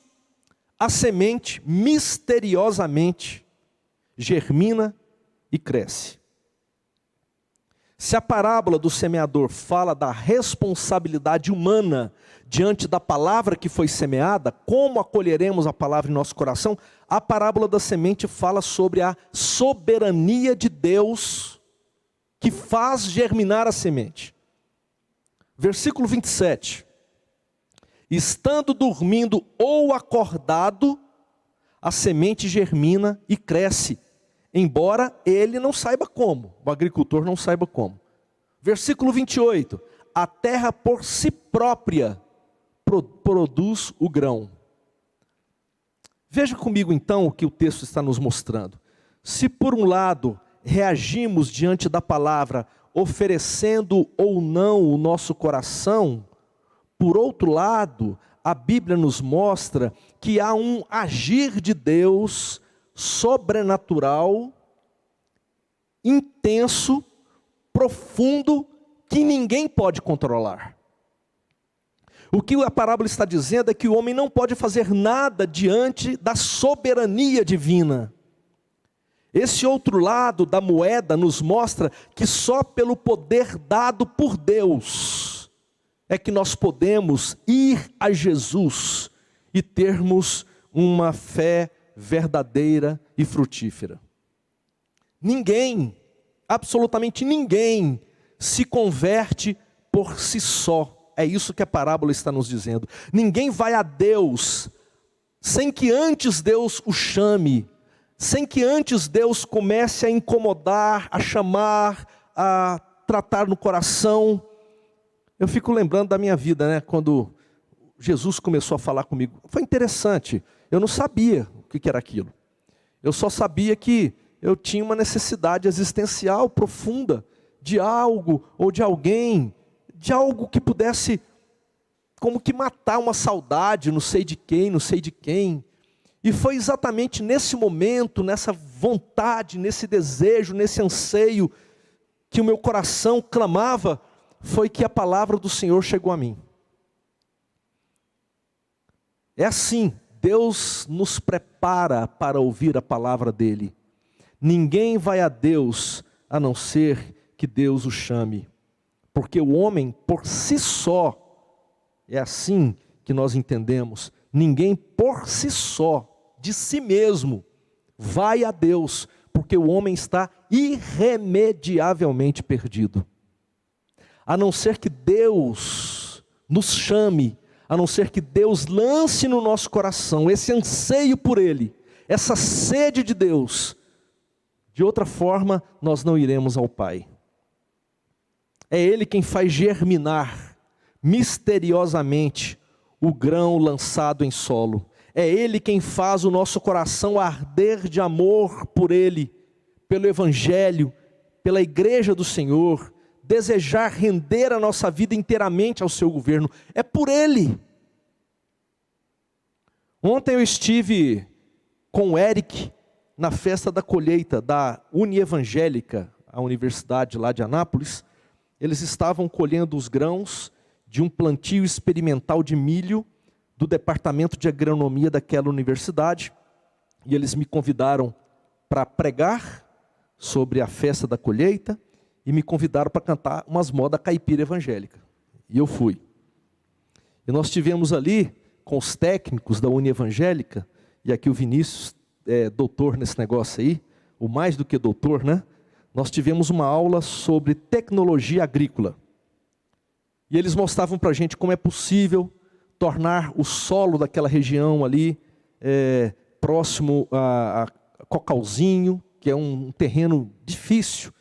Speaker 3: a semente misteriosamente germina e cresce. Se a parábola do semeador fala da responsabilidade humana diante da palavra que foi semeada, como acolheremos a palavra em nosso coração, a parábola da semente fala sobre a soberania de Deus que faz germinar a semente. Versículo 27. Estando dormindo ou acordado, a semente germina e cresce, embora ele não saiba como, o agricultor não saiba como. Versículo 28, a terra por si própria produz o grão. Veja comigo então o que o texto está nos mostrando. Se por um lado reagimos diante da palavra, oferecendo ou não o nosso coração, por outro lado, a Bíblia nos mostra que há um agir de Deus sobrenatural, intenso, profundo, que ninguém pode controlar. O que a parábola está dizendo é que o homem não pode fazer nada diante da soberania divina. Esse outro lado da moeda nos mostra que só pelo poder dado por Deus é que nós podemos ir a Jesus e termos uma fé verdadeira e frutífera. Ninguém, absolutamente ninguém, se converte por si só. É isso que a parábola está nos dizendo. Ninguém vai a Deus sem que antes Deus o chame, sem que antes Deus comece a incomodar, a chamar, a tratar no coração. Eu fico lembrando da minha vida, né? Quando Jesus começou a falar comigo. Foi interessante, eu não sabia o que era aquilo. Eu só sabia que eu tinha uma necessidade existencial profunda de algo ou de alguém, de algo que pudesse como que matar uma saudade, não sei de quem, não sei de quem. E foi exatamente nesse momento, nessa vontade, nesse desejo, nesse anseio que o meu coração clamava foi que a palavra do Senhor chegou a mim. É assim, Deus nos prepara para ouvir a palavra dEle. Ninguém vai a Deus a não ser que Deus o chame. Porque o homem por si só, é assim que nós entendemos, ninguém por si só, de si mesmo, vai a Deus, porque o homem está irremediavelmente perdido. A não ser que Deus nos chame, a não ser que Deus lance no nosso coração esse anseio por Ele, essa sede de Deus, de outra forma nós não iremos ao Pai. É Ele quem faz germinar misteriosamente o grão lançado em solo. É Ele quem faz o nosso coração arder de amor por Ele, pelo Evangelho, pela igreja do Senhor, desejar render a nossa vida inteiramente ao seu governo. É por Ele. Ontem eu estive com o Eric na festa da colheita da Unievangélica, a universidade lá de Anápolis. Eles estavam colhendo os grãos de um plantio experimental de milho do departamento de agronomia daquela universidade. E eles me convidaram para pregar sobre a festa da colheita e me convidaram para cantar umas modas caipira evangélica. E eu fui. E nós tivemos ali, com os técnicos da Unievangélica, e aqui o Vinícius é doutor nesse negócio aí, o mais do que doutor, né? Nós tivemos uma aula sobre tecnologia agrícola. E eles mostravam para a gente como é possível tornar o solo daquela região ali, próximo a Cocalzinho, que é um terreno difícil.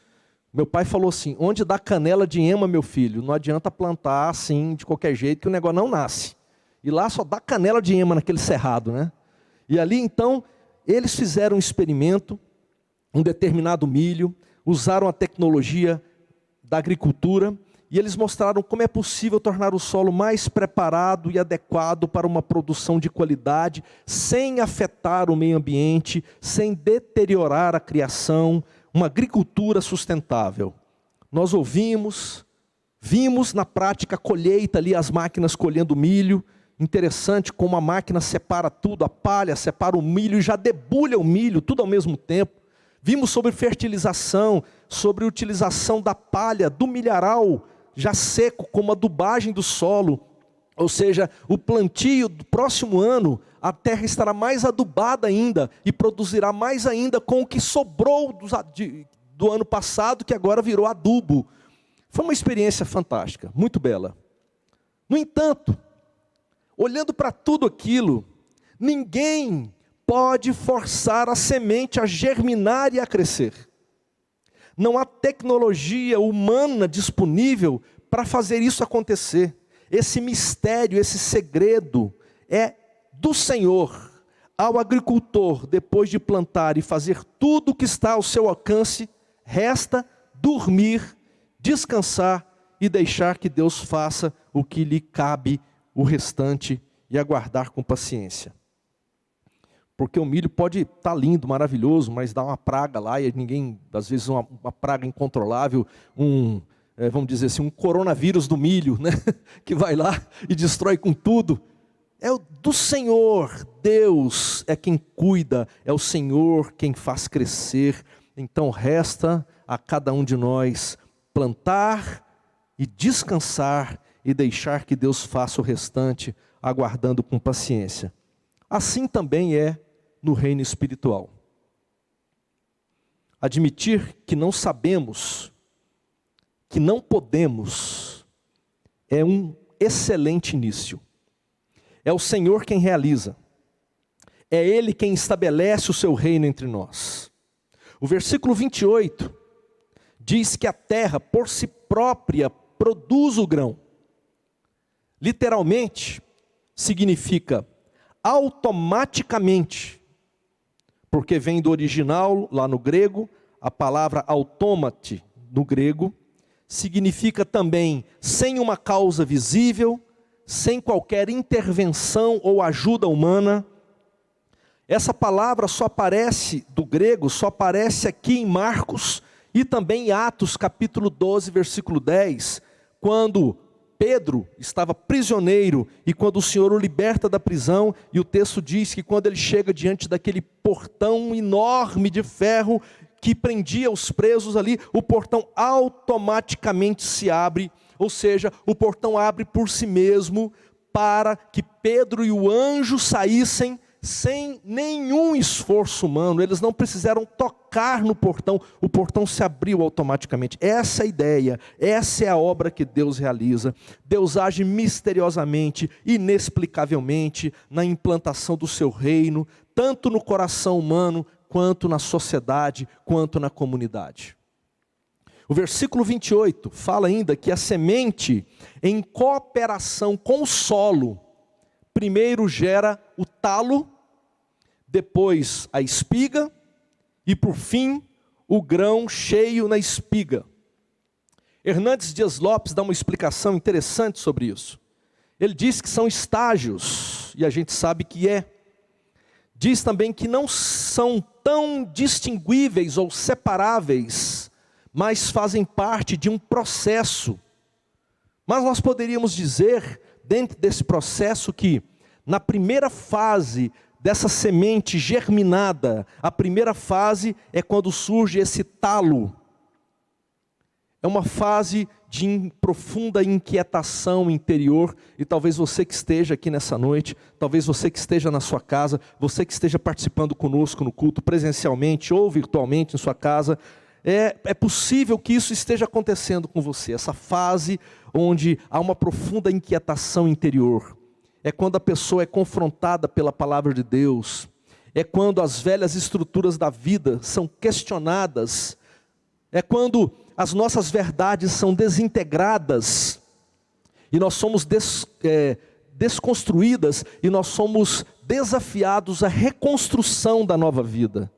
Speaker 3: Meu pai falou assim, onde dá canela de ema, meu filho, não adianta plantar assim, de qualquer jeito, que o negócio não nasce. E lá só dá canela de ema naquele cerrado, né? E ali então, eles fizeram um experimento, um determinado milho, usaram a tecnologia da agricultura, e eles mostraram como é possível tornar o solo mais preparado e adequado para uma produção de qualidade, sem afetar o meio ambiente, sem deteriorar a criação, uma agricultura sustentável. Nós ouvimos, vimos na prática a colheita ali, as máquinas colhendo milho. Interessante como a máquina separa tudo, a palha separa o milho e já debulha o milho, tudo ao mesmo tempo. Vimos sobre fertilização, sobre utilização da palha, do milharal já seco, como adubagem do solo. Ou seja, o plantio do próximo ano, a terra estará mais adubada ainda e produzirá mais ainda com o que sobrou do ano passado, que agora virou adubo. Foi uma experiência fantástica, muito bela. No entanto, olhando para tudo aquilo, ninguém pode forçar a semente a germinar e a crescer. Não há tecnologia humana disponível para fazer isso acontecer. Esse mistério, esse segredo é do Senhor. Ao agricultor, depois de plantar e fazer tudo o que está ao seu alcance, resta dormir, descansar e deixar que Deus faça o que lhe cabe, o restante, e aguardar com paciência. Porque o milho pode estar lindo, maravilhoso, mas dá uma praga lá e ninguém, às vezes uma praga incontrolável, vamos dizer assim, um coronavírus do milho, né? Que vai lá e destrói com tudo. É o do Senhor, Deus é quem cuida, é o Senhor quem faz crescer. Então resta a cada um de nós plantar e descansar e deixar que Deus faça o restante, aguardando com paciência. Assim também é no reino espiritual. Admitir que não sabemos, que não podemos, é um excelente início. É o Senhor quem realiza. É Ele quem estabelece o seu reino entre nós. O versículo 28 diz que a terra por si própria produz o grão. Literalmente, significa automaticamente, porque vem do original, lá no grego, a palavra automate, no grego, significa também sem uma causa visível, sem qualquer intervenção ou ajuda humana. Essa palavra só aparece, do grego, só aparece aqui em Marcos, E também em Atos capítulo 12, versículo 10, quando Pedro estava prisioneiro e quando o Senhor o liberta da prisão, e o texto diz que quando ele chega diante daquele portão enorme de ferro que prendia os presos ali, o portão automaticamente se abre, ou seja, o portão abre por si mesmo para que Pedro e o anjo saíssem sem nenhum esforço humano. Eles não precisaram tocar no portão, o portão se abriu automaticamente. Essa é a ideia, essa é a obra que Deus realiza. Deus age misteriosamente, inexplicavelmente, na implantação do seu reino, tanto no coração humano, quanto na sociedade, quanto na comunidade. O versículo 28 fala ainda que a semente, em cooperação com o solo, primeiro gera o talo, depois a espiga e por fim o grão cheio na espiga. Hernandes Dias Lopes dá uma explicação interessante sobre isso. Ele diz que são estágios, e a gente sabe que é. Diz também que não são tão distinguíveis ou separáveis, mas fazem parte de um processo. Mas nós poderíamos dizer, dentro desse processo, que na primeira fase dessa semente germinada, a primeira fase é quando surge esse talo. É uma fase de profunda inquietação interior, e talvez você que esteja aqui nessa noite, talvez você que esteja na sua casa, você que esteja participando conosco no culto presencialmente ou virtualmente em sua casa, é possível que isso esteja acontecendo com você, essa fase onde há uma profunda inquietação interior. É quando a pessoa é confrontada pela palavra de Deus, é quando as velhas estruturas da vida são questionadas, é quando as nossas verdades são desintegradas, e nós somos desconstruídas, e nós somos desafiados à reconstrução da nova vida.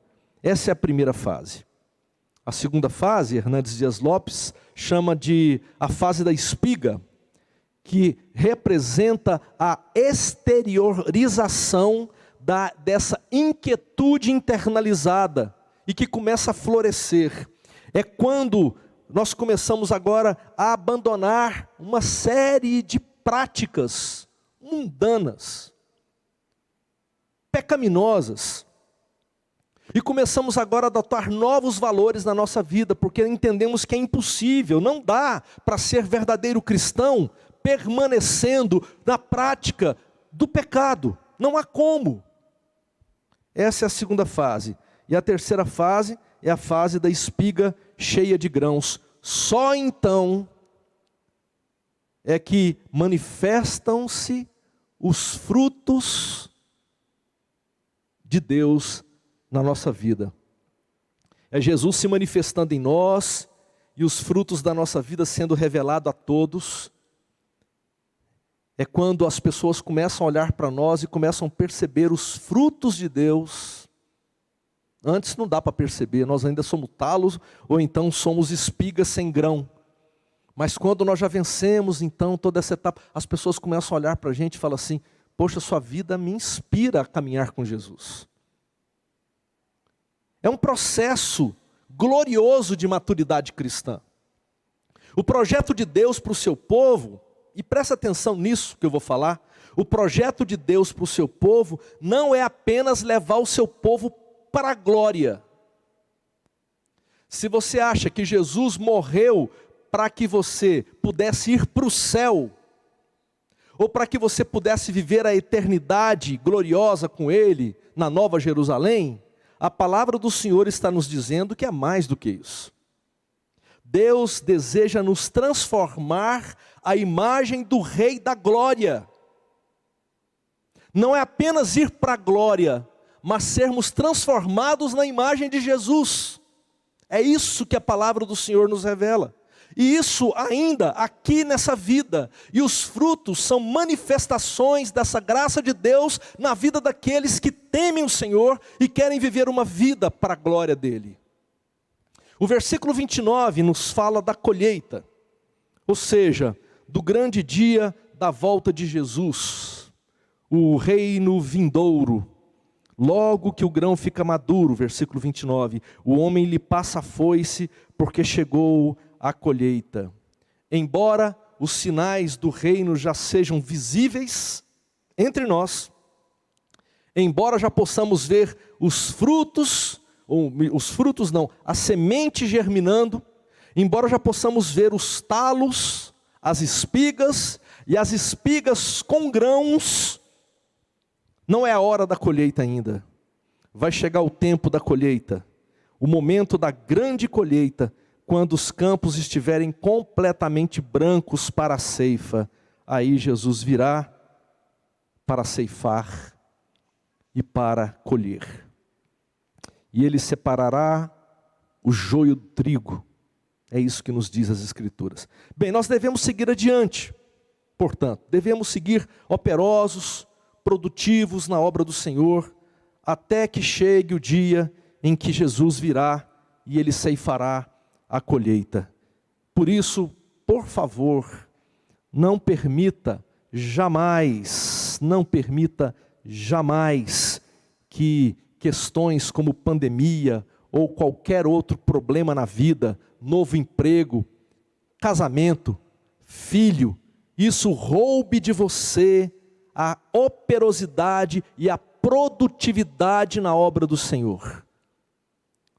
Speaker 3: Essa é a primeira fase. A segunda fase, Hernandes Dias Lopes chama de a fase da espiga, que representa a exteriorização dessa inquietude internalizada e que começa a florescer. É quando nós começamos agora a abandonar uma série de práticas mundanas, pecaminosas, e começamos agora a adotar novos valores na nossa vida, porque entendemos que é impossível, não dá para ser verdadeiro cristão permanecendo na prática do pecado. Não há como. Essa é a segunda fase. E a terceira fase é a fase da espiga cheia de grãos. Só então é que manifestam-se os frutos de Deus na nossa vida. É Jesus se manifestando em nós e os frutos da nossa vida sendo revelado a todos. É quando as pessoas começam a olhar para nós e começam a perceber os frutos de Deus. Antes não dá para perceber, nós ainda somos talos ou então somos espigas sem grão. Mas quando nós já vencemos então toda essa etapa, as pessoas começam a olhar para a gente e falam assim: poxa, sua vida me inspira a caminhar com Jesus. É um processo glorioso de maturidade cristã. O projeto de Deus para o seu povo, e presta atenção nisso que eu vou falar, o projeto de Deus para o seu povo não é apenas levar o seu povo para a glória. Se você acha que Jesus morreu para que você pudesse ir para o céu, ou para que você pudesse viver a eternidade gloriosa com Ele, na Nova Jerusalém, a palavra do Senhor está nos dizendo que é mais do que isso. Deus deseja nos transformar à imagem do Rei da Glória. Não é apenas ir para a glória, mas sermos transformados na imagem de Jesus. É isso que a palavra do Senhor nos revela. E isso ainda aqui nessa vida. E os frutos são manifestações dessa graça de Deus na vida daqueles que temem o Senhor e querem viver uma vida para a glória dEle. O versículo 29 nos fala da colheita, ou seja, do grande dia da volta de Jesus, o reino vindouro, Logo que o grão fica maduro, versículo 29, o homem lhe passa a foice, porque chegou a colheita. Embora os sinais do reino já sejam visíveis entre nós, embora já possamos ver os frutos, a semente germinando, embora já possamos ver os talos, as espigas, e as espigas com grãos, não é a hora da colheita ainda. Vai chegar o tempo da colheita, o momento da grande colheita, quando os campos estiverem completamente brancos para a ceifa. Aí Jesus virá para ceifar e para colher. E ele separará o joio do trigo. É isso que nos diz as Escrituras. Bem, nós devemos seguir adiante. Portanto, devemos seguir operosos, produtivos na obra do Senhor, até que chegue o dia em que Jesus virá e ele ceifará a colheita. Por isso, por favor, não permita jamais que questões como pandemia ou qualquer outro problema na vida, novo emprego, casamento, filho, isso roube de você a operosidade e a produtividade na obra do Senhor.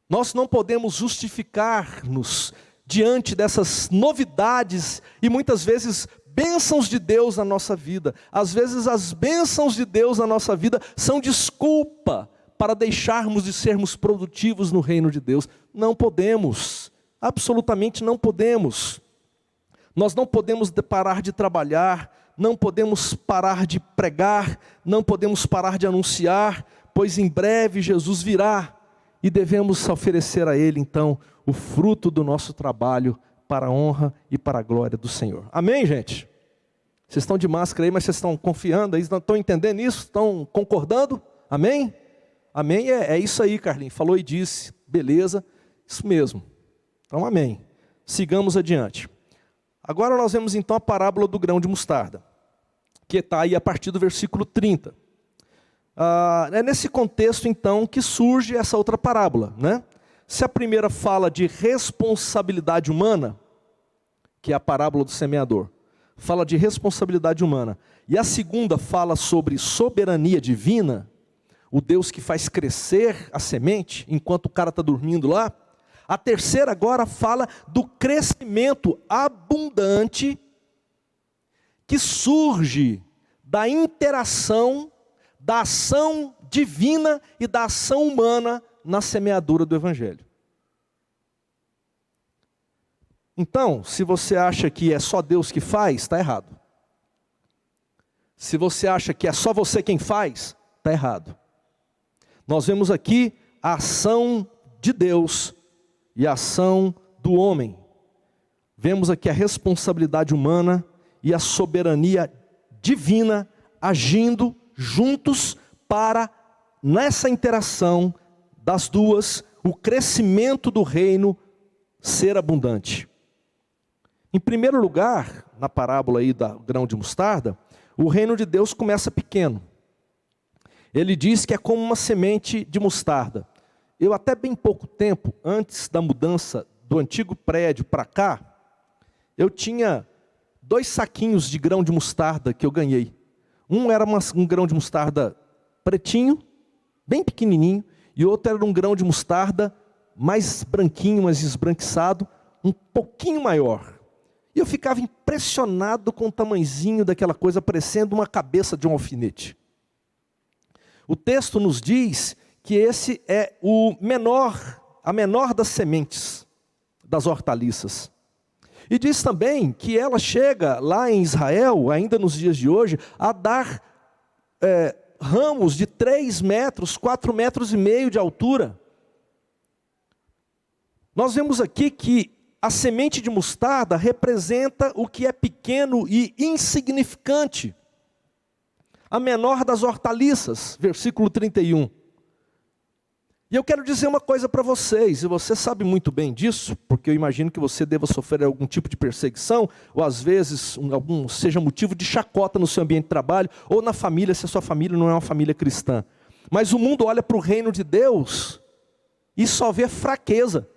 Speaker 3: Nós não podemos justificar-nos diante dessas novidades e muitas vezes bênçãos de Deus na nossa vida. Às vezes as bênçãos de Deus na nossa vida são desculpa para deixarmos de sermos produtivos no reino de Deus. Não podemos, absolutamente não podemos. Nós não podemos parar de trabalhar, não podemos parar de pregar, não podemos parar de anunciar, pois em breve Jesus virá e devemos oferecer a Ele então o fruto do nosso trabalho para a honra e para a glória do Senhor. Amém, gente? Vocês estão de máscara aí, mas vocês estão confiando aí, estão entendendo isso? Estão concordando? Amém? Amém? É isso aí, Carlinhos, falou e disse, beleza, isso mesmo. Então amém. Sigamos adiante. Agora nós vemos então a parábola do grão de mostarda, que está aí a partir do versículo 30. É nesse contexto então que surge essa outra parábola, né? Se a primeira fala de responsabilidade humana, que é a parábola do semeador, fala de responsabilidade humana, e a segunda fala sobre soberania divina, o Deus que faz crescer a semente, enquanto o cara está dormindo lá, a terceira agora fala do crescimento abundante que surge da interação, da ação divina e da ação humana na semeadura do Evangelho. Então, se você acha que é só Deus que faz, está errado. Se você acha que é só você quem faz, está errado. Nós vemos aqui a ação de Deus e a ação do homem. Vemos aqui a responsabilidade humana e a soberania divina agindo juntos para, nessa interação das duas, o crescimento do reino ser abundante. Em primeiro lugar, na parábola aí do grão de mostarda, o reino de Deus começa pequeno. Ele diz que é como uma semente de mostarda. Eu até bem pouco tempo, antes da mudança do antigo prédio para cá, eu tinha 2 saquinhos de grão de mostarda que eu ganhei. Um era um grão de mostarda pretinho, bem pequenininho, e outro era um grão de mostarda mais branquinho, mais esbranquiçado, um pouquinho maior. E eu ficava impressionado com o tamanhozinho daquela coisa, parecendo uma cabeça de um alfinete. O texto nos diz que esse é a menor das sementes das hortaliças. E diz também que ela chega lá em Israel, ainda nos dias de hoje, a dar ramos de 3 metros, 4,5 metros de altura. Nós vemos aqui que a semente de mostarda representa o que é pequeno e insignificante. A menor das hortaliças, versículo 31. E eu quero dizer uma coisa para vocês, e você sabe muito bem disso, porque eu imagino que você deva sofrer algum tipo de perseguição, ou às vezes seja motivo de chacota no seu ambiente de trabalho, ou na família, se a sua família não é uma família cristã. Mas o mundo olha para o reino de Deus e só vê fraqueza.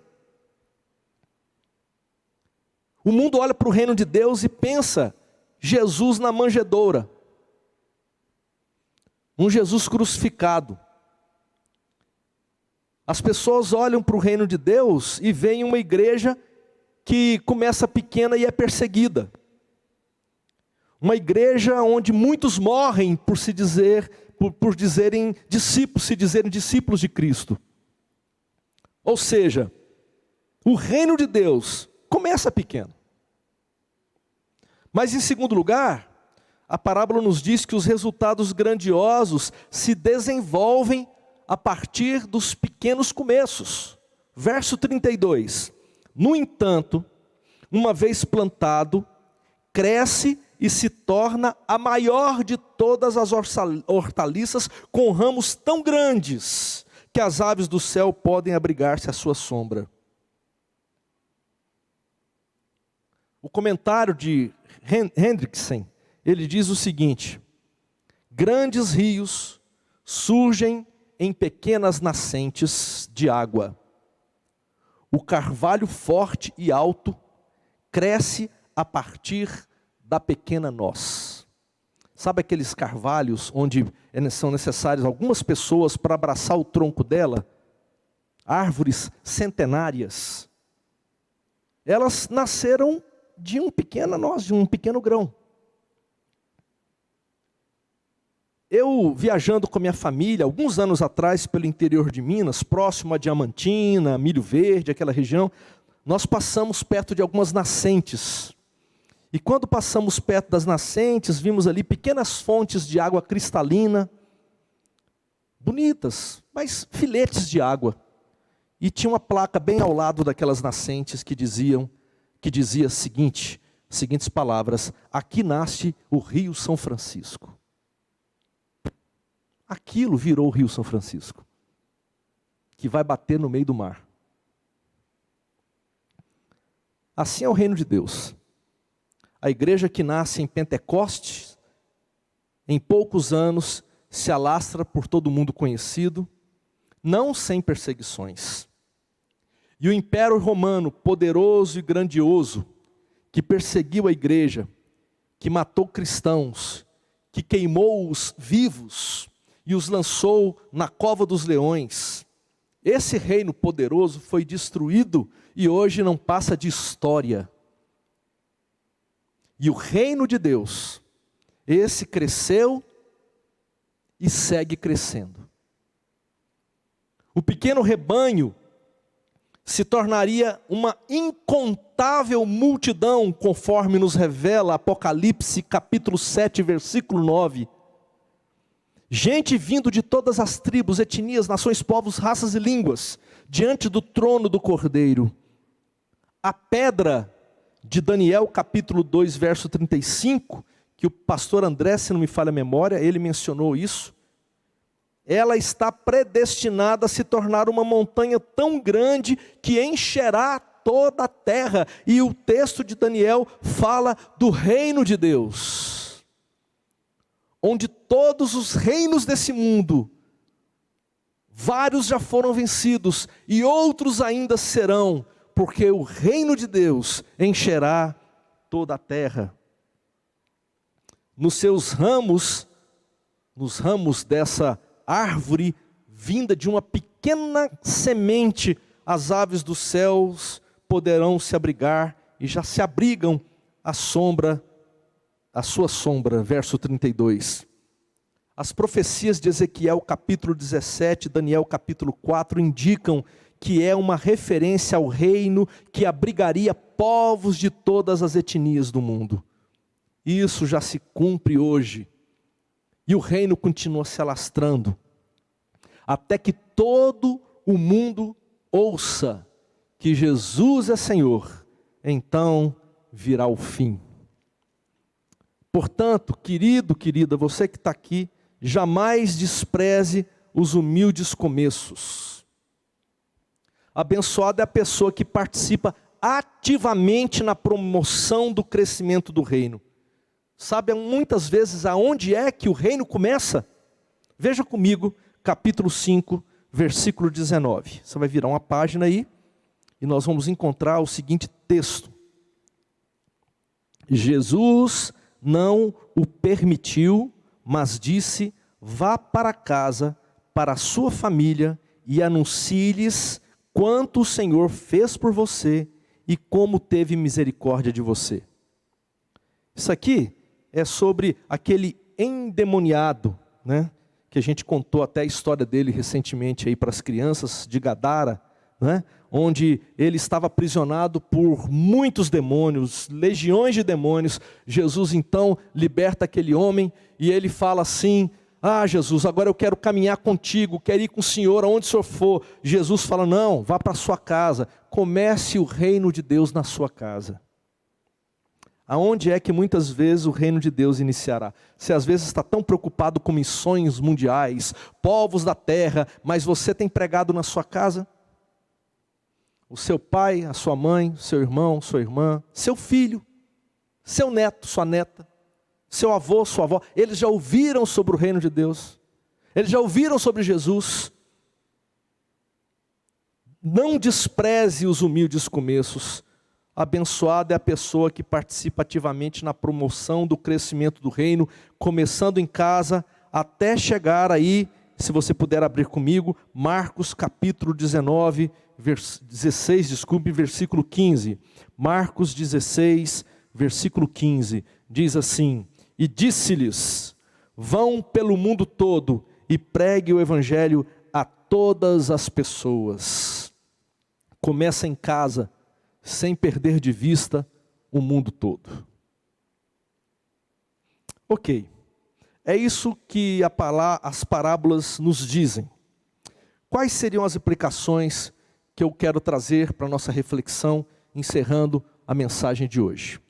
Speaker 3: O mundo olha para o reino de Deus e pensa Jesus na manjedoura. Um Jesus crucificado. As pessoas olham para o reino de Deus e veem uma igreja que começa pequena e é perseguida. Uma igreja onde muitos morrem por dizerem discípulos de Cristo. Ou seja, o reino de Deus começa pequeno. Mas em segundo lugar, a parábola nos diz que os resultados grandiosos se desenvolvem a partir dos pequenos começos. Verso 32. No entanto, uma vez plantado, cresce e se torna a maior de todas as hortaliças, com ramos tão grandes que as aves do céu podem abrigar-se à sua sombra. O comentário de Hendrickson, ele diz o seguinte: grandes rios surgem em pequenas nascentes de água. O carvalho forte e alto cresce a partir da pequena noz. Sabe aqueles carvalhos onde são necessárias algumas pessoas para abraçar o tronco dela? Árvores centenárias. Elas nasceram de uma pequena noz, de um pequeno grão. Eu, viajando com a minha família, alguns anos atrás, pelo interior de Minas, próximo a Diamantina, Milho Verde, aquela região, nós passamos perto de algumas nascentes. E quando passamos perto das nascentes, vimos ali pequenas fontes de água cristalina, bonitas, mas filetes de água. E tinha uma placa bem ao lado daquelas nascentes que dizia seguintes palavras: aqui nasce o Rio São Francisco. Aquilo virou o Rio São Francisco, que vai bater no meio do mar. Assim é o reino de Deus. A igreja que nasce em Pentecostes, em poucos anos, se alastra por todo mundo conhecido, não sem perseguições. E o Império Romano, poderoso e grandioso, que perseguiu a igreja, que matou cristãos, que queimou-os vivos e os lançou na cova dos leões, esse reino poderoso foi destruído e hoje não passa de história. E o reino de Deus, esse cresceu e segue crescendo. O pequeno rebanho se tornaria uma incontável multidão, conforme nos revela Apocalipse capítulo 7, versículo 9. Gente vindo de todas as tribos, etnias, nações, povos, raças e línguas, diante do trono do Cordeiro. A pedra de Daniel capítulo 2, verso 35, que o pastor André, se não me falha a memória, ele mencionou isso. Ela está predestinada a se tornar uma montanha tão grande que encherá toda a terra. E o texto de Daniel fala do reino de Deus, onde todos os reinos desse mundo, vários já foram vencidos e outros ainda serão, porque o reino de Deus encherá toda a terra. Nos seus ramos, nos ramos dessa árvore vinda de uma pequena semente, as aves dos céus poderão se abrigar e já se abrigam à sombra, à sua sombra. Verso 32. As profecias de Ezequiel capítulo 17, Daniel capítulo 4 indicam que é uma referência ao reino que abrigaria povos de todas as etnias do mundo. Isso já se cumpre hoje. E o reino continua se alastrando, até que todo o mundo ouça que Jesus é Senhor, então virá o fim. Portanto, querido, querida, você que está aqui, jamais despreze os humildes começos. Abençoada é a pessoa que participa ativamente na promoção do crescimento do reino. Sabe muitas vezes aonde é que o reino começa? Veja comigo, capítulo 5, versículo 19. Você vai virar uma página aí e nós vamos encontrar o seguinte texto. Jesus não o permitiu, mas disse: vá para casa, para a sua família, e anuncie-lhes quanto o Senhor fez por você e como teve misericórdia de você. Isso aqui é sobre aquele endemoniado, né? Que a gente contou até a história dele recentemente aí para as crianças de Gadara, né? Onde ele estava aprisionado por muitos demônios, legiões de demônios. Jesus então liberta aquele homem e ele fala assim: ah, Jesus, agora eu quero caminhar contigo, quero ir com o Senhor aonde o Senhor for. Jesus fala: não, vá para a sua casa, comece o reino de Deus na sua casa. Aonde é que muitas vezes o reino de Deus iniciará? Você às vezes está tão preocupado com missões mundiais, povos da terra, mas você tem pregado na sua casa? O seu pai, a sua mãe, seu irmão, sua irmã, seu filho, seu neto, sua neta, seu avô, sua avó, eles já ouviram sobre o reino de Deus, eles já ouviram sobre Jesus. Não despreze os humildes começos. Abençoada é a pessoa que participa ativamente na promoção do crescimento do reino, começando em casa, até chegar aí, se você puder abrir comigo, Marcos capítulo 16, versículo 15. Marcos 16, versículo 15, diz assim: e disse-lhes: vão pelo mundo todo e pregue o evangelho a todas as pessoas. Começa em casa, sem perder de vista o mundo todo. Ok, é isso que as parábolas nos dizem. Quais seriam as aplicações que eu quero trazer para a nossa reflexão, encerrando a mensagem de hoje?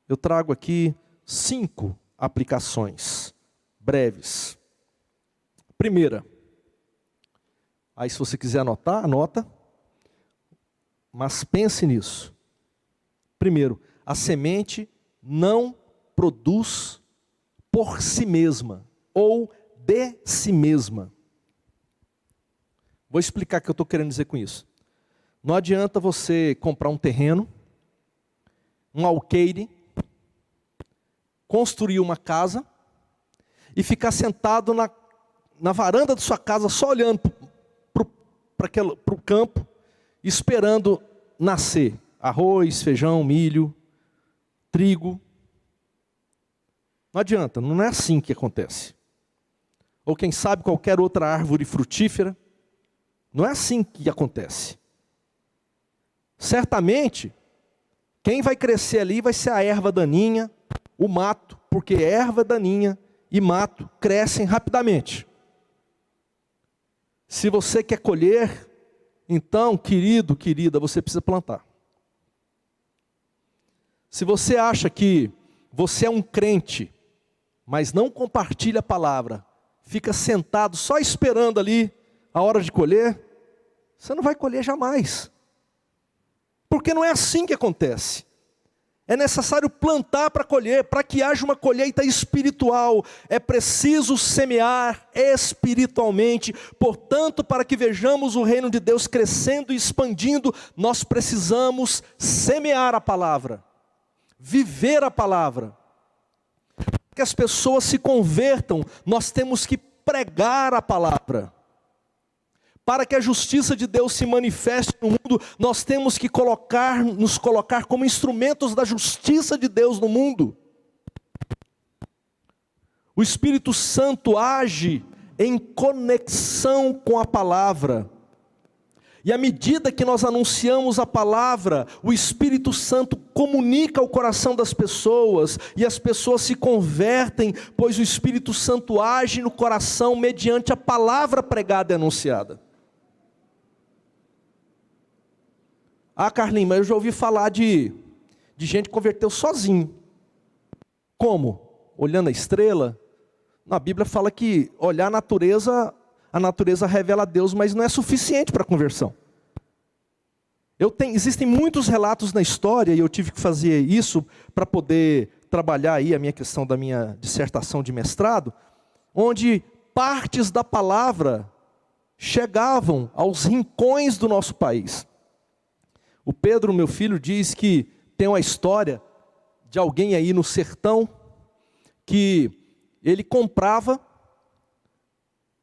Speaker 3: Eu trago aqui 5 aplicações breves. Primeira, aí se você quiser anotar, anota. Mas pense nisso. Primeiro, a semente não produz por si mesma, ou de si mesma. Vou explicar o que eu estou querendo dizer com isso. Não adianta você comprar um terreno, um alqueire, construir uma casa, e ficar sentado na varanda da sua casa, só olhando para o campo, esperando nascer arroz, feijão, milho, trigo. Não adianta, não é assim que acontece. Ou quem sabe qualquer outra árvore frutífera. Não é assim que acontece. Certamente, quem vai crescer ali vai ser a erva daninha, o mato, porque erva daninha e mato crescem rapidamente. Se você quer colher, então, querido, querida, você precisa plantar. Se você acha que você é um crente, mas não compartilha a palavra, fica sentado só esperando ali a hora de colher, você não vai colher jamais. Porque não é assim que acontece. É necessário plantar para colher, para que haja uma colheita espiritual. É preciso semear espiritualmente. Portanto, para que vejamos o reino de Deus crescendo e expandindo, nós precisamos semear a palavra, viver a palavra. Para que as pessoas se convertam, nós temos que pregar a palavra. Para que a justiça de Deus se manifeste no mundo, nós temos que nos colocar como instrumentos da justiça de Deus no mundo. O Espírito Santo age em conexão com a palavra. E à medida que nós anunciamos a palavra, o Espírito Santo comunica o coração das pessoas, e as pessoas se convertem, pois o Espírito Santo age no coração mediante a palavra pregada e anunciada. Ah, Carlinhos, mas eu já ouvi falar de gente que converteu sozinho. Como? Olhando a estrela? A Bíblia fala que olhar a natureza revela a Deus, mas não é suficiente para a conversão. Existem muitos relatos na história, e eu tive que fazer isso para poder trabalhar aí a minha questão da minha dissertação de mestrado, onde partes da palavra chegavam aos rincões do nosso país. O Pedro, meu filho, diz que tem uma história de alguém aí no sertão que ele comprava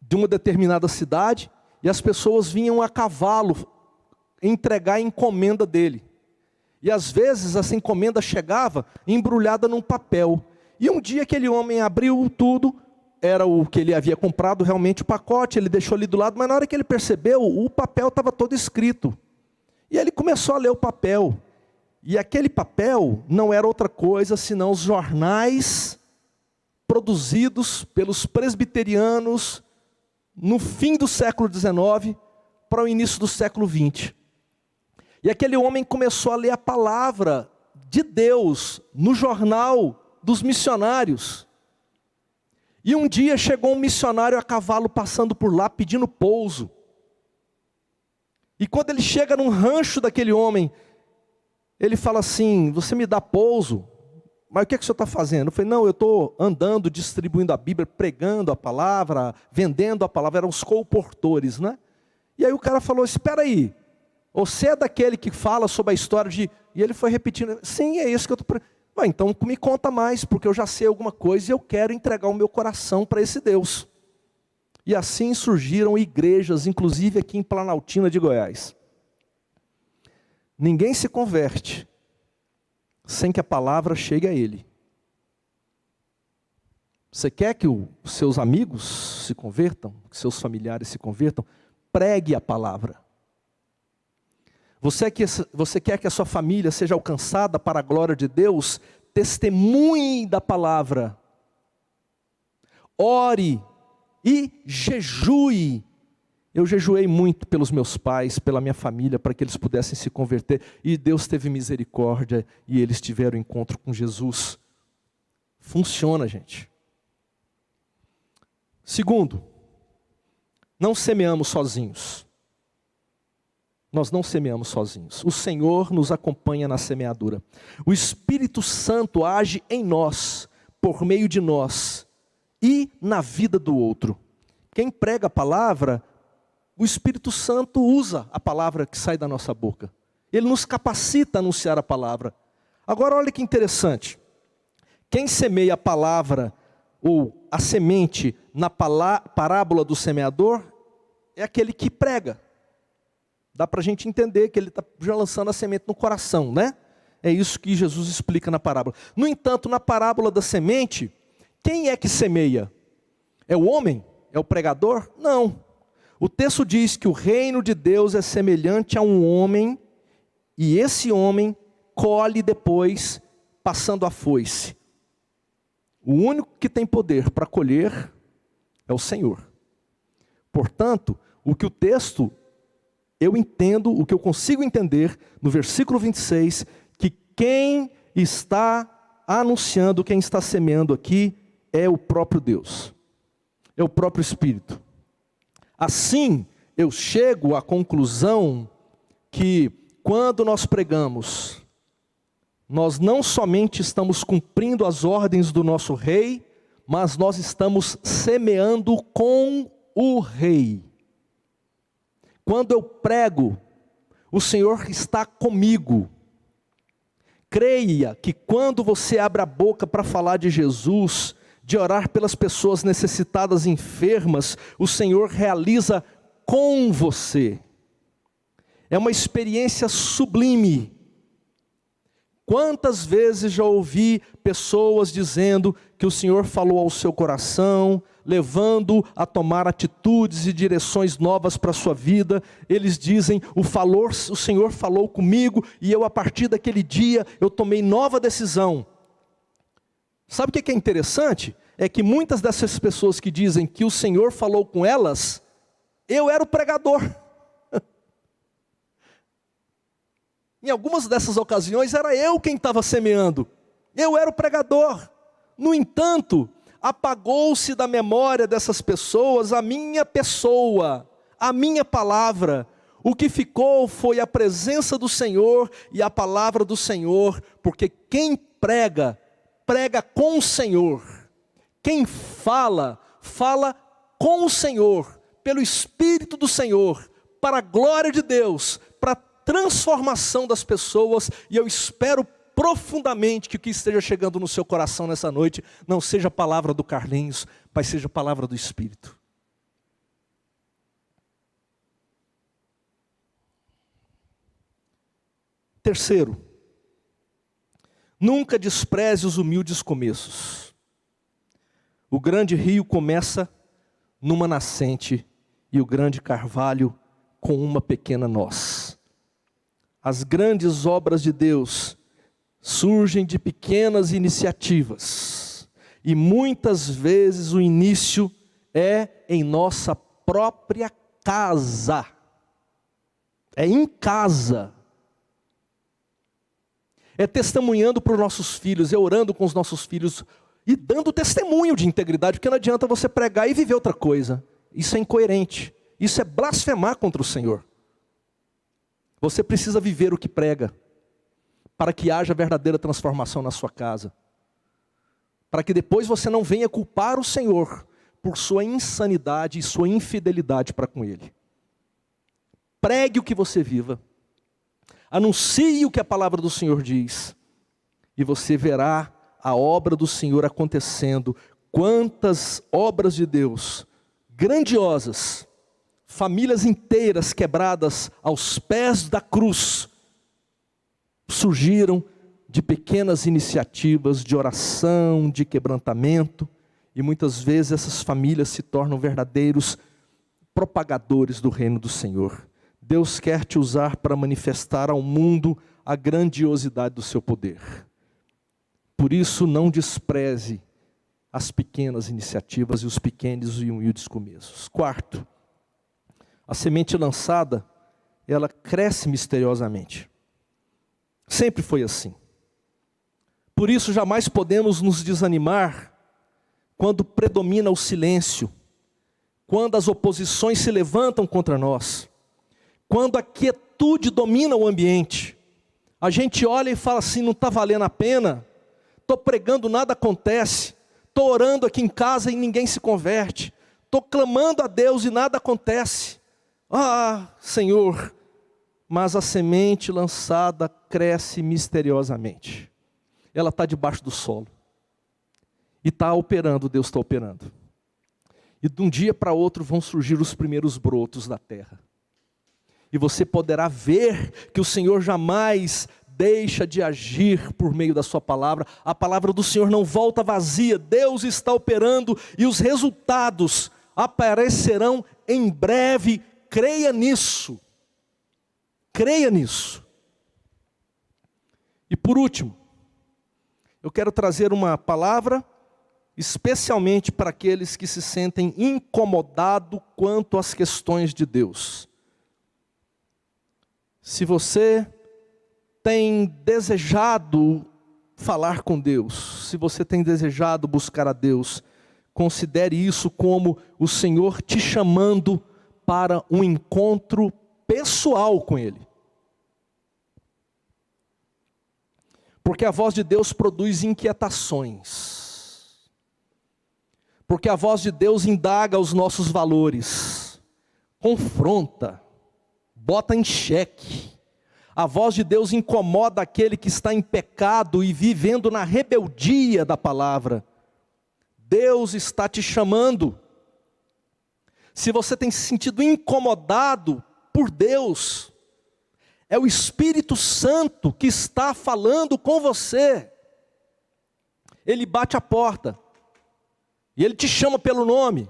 Speaker 3: de uma determinada cidade e as pessoas vinham a cavalo entregar a encomenda dele. E às vezes essa encomenda chegava embrulhada num papel. E um dia aquele homem abriu tudo, era o que ele havia comprado, realmente o pacote, ele deixou ali do lado, mas na hora que ele percebeu, o papel estava todo escrito. E ele começou a ler o papel. E aquele papel não era outra coisa senão os jornais produzidos pelos presbiterianos no fim do século XIX para o início do século XX. E aquele homem começou a ler a palavra de Deus no jornal dos missionários. E um dia chegou um missionário a cavalo passando por lá pedindo pouso. E quando ele chega num rancho daquele homem, ele fala assim: você me dá pouso? Mas o que é que o senhor está fazendo? Eu falei: não, eu estou andando, distribuindo a Bíblia, pregando a palavra, vendendo a palavra. Eram os colportores, né? E aí o cara falou: espera aí, você é daquele que fala sobre a história de... E ele foi repetindo: sim, é isso que eu estou... Então me conta mais, porque eu já sei alguma coisa e eu quero entregar o meu coração para esse Deus. E assim surgiram igrejas, inclusive aqui em Planaltina de Goiás. Ninguém se converte sem que a palavra chegue a ele. Você quer que os seus amigos se convertam, que seus familiares se convertam? Pregue a palavra. Você quer que a sua família seja alcançada para a glória de Deus? Testemunhe da palavra. Ore e jejue. Eu jejuei muito pelos meus pais, pela minha família, para que eles pudessem se converter. E Deus teve misericórdia e eles tiveram encontro com Jesus. Funciona, gente. Segundo, não semeamos sozinhos. Nós não semeamos sozinhos. O Senhor nos acompanha na semeadura. O Espírito Santo age em nós, por meio de nós e na vida do outro. Quem prega a palavra, o Espírito Santo usa a palavra que sai da nossa boca. Ele nos capacita a anunciar a palavra. Agora olha que interessante. Quem semeia a palavra ou a semente na parábola do semeador é aquele que prega. Dá para a gente entender que ele está já lançando a semente no coração, né? É isso que Jesus explica na parábola. No entanto, na parábola da semente, quem é que semeia? É o homem? É o pregador? Não. O texto diz que o reino de Deus é semelhante a um homem, e esse homem colhe depois, passando a foice. O único que tem poder para colher é o Senhor. Portanto, o que o texto... eu entendo, o que eu consigo entender no versículo 26, que quem está anunciando, quem está semeando aqui, é o próprio Deus. É o próprio Espírito. Assim, eu chego à conclusão que quando nós pregamos, nós não somente estamos cumprindo as ordens do nosso rei, mas nós estamos semeando com o rei. Quando eu prego, o Senhor está comigo. Creia que quando você abre a boca para falar de Jesus, de orar pelas pessoas necessitadas e enfermas, o Senhor realiza com você. É uma experiência sublime. Quantas vezes já ouvi pessoas dizendo que o Senhor falou ao seu coração, levando a tomar atitudes e direções novas para a sua vida. Eles dizem: o Senhor falou comigo e eu, a partir daquele dia, eu tomei nova decisão. Sabe o que é interessante? É que muitas dessas pessoas que dizem que o Senhor falou com elas, eu era o pregador. Em algumas dessas ocasiões era eu quem estava semeando. Eu era o pregador. No entanto, apagou-se da memória dessas pessoas a minha pessoa, a minha palavra. O que ficou foi a presença do Senhor e a palavra do Senhor, porque quem prega, prega com o Senhor. Quem fala, fala com o Senhor, pelo Espírito do Senhor, para a glória de Deus, para a transformação das pessoas, e eu espero profundamente que o que esteja chegando no seu coração nessa noite não seja a palavra do Carlinhos, mas seja a palavra do Espírito. Terceiro, nunca despreze os humildes começos. O grande rio começa numa nascente e o grande carvalho com uma pequena noz. As grandes obras de Deus surgem de pequenas iniciativas e muitas vezes o início é em nossa própria casa. É em casa. É testemunhando para os nossos filhos, é orando com os nossos filhos e dando testemunho de integridade, porque não adianta você pregar e viver outra coisa. Isso é incoerente, isso é blasfemar contra o Senhor. Você precisa viver o que prega, para que haja verdadeira transformação na sua casa. Para que depois você não venha culpar o Senhor por sua insanidade e sua infidelidade para com Ele. Pregue o que você viva. Anuncie o que a palavra do Senhor diz, e você verá a obra do Senhor acontecendo. Quantas obras de Deus grandiosas, famílias inteiras quebradas aos pés da cruz, surgiram de pequenas iniciativas de oração, de quebrantamento, e muitas vezes essas famílias se tornam verdadeiros propagadores do reino do Senhor. Deus quer te usar para manifestar ao mundo a grandiosidade do seu poder. Por isso, não despreze as pequenas iniciativas e os pequenos e humildes começos. Quarto, a semente lançada, ela cresce misteriosamente. Sempre foi assim. Por isso, jamais podemos nos desanimar quando predomina o silêncio, quando as oposições se levantam contra nós, quando a quietude domina o ambiente. A gente olha e fala assim, não está valendo a pena, estou pregando, nada acontece, estou orando aqui em casa e ninguém se converte, estou clamando a Deus e nada acontece. Ah, Senhor, mas a semente lançada cresce misteriosamente. Ela está debaixo do solo. E está operando, Deus está operando. E de um dia para outro vão surgir os primeiros brotos da terra. E você poderá ver que o Senhor jamais deixa de agir por meio da sua palavra. A palavra do Senhor não volta vazia. Deus está operando e os resultados aparecerão em breve. Creia nisso. Creia nisso. E por último, eu quero trazer uma palavra especialmente para aqueles que se sentem incomodados quanto às questões de Deus. Se você tem desejado falar com Deus, se você tem desejado buscar a Deus, considere isso como o Senhor te chamando para um encontro pessoal com Ele. Porque a voz de Deus produz inquietações. Porque a voz de Deus indaga os nossos valores, confronta, bota em xeque. A voz de Deus incomoda aquele que está em pecado e vivendo na rebeldia da palavra. Deus está te chamando. Se você tem se sentido incomodado por Deus, é o Espírito Santo que está falando com você. Ele bate a porta e Ele te chama pelo nome.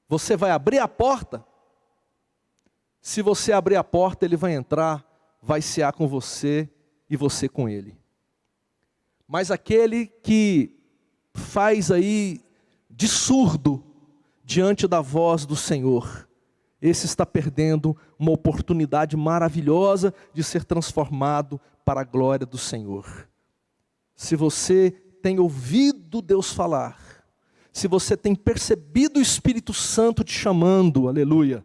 Speaker 3: Você vai abrir a porta? Se você abrir a porta, Ele vai entrar, vai cear com você e você com Ele. Mas aquele que faz aí de surdo diante da voz do Senhor, esse está perdendo uma oportunidade maravilhosa de ser transformado para a glória do Senhor. Se você tem ouvido Deus falar, se você tem percebido o Espírito Santo te chamando, aleluia,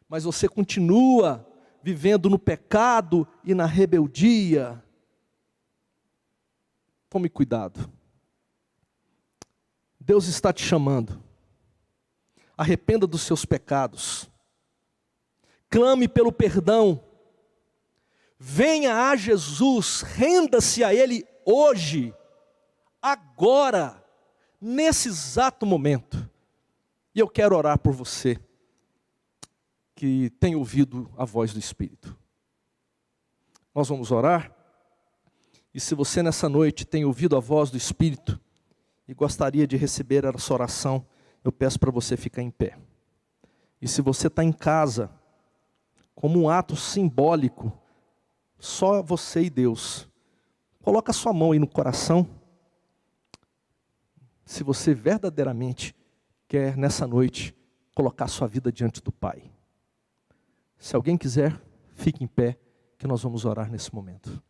Speaker 3: mas você continua vivendo no pecado e na rebeldia, tome cuidado. Deus está te chamando. arrependa dos seus pecados, clame pelo perdão, venha a Jesus, renda-se a Ele hoje, agora, nesse exato momento. E eu quero orar por você que tem ouvido a voz do Espírito. Nós vamos orar, e se você nessa noite tem ouvido a voz do Espírito e gostaria de receber essa oração, eu peço para você ficar em pé. E se você está em casa, como um ato simbólico, só você e Deus, coloca a sua mão aí no coração, se você verdadeiramente quer nessa noite colocar a sua vida diante do Pai. Se alguém quiser, fique em pé, que nós vamos orar nesse momento.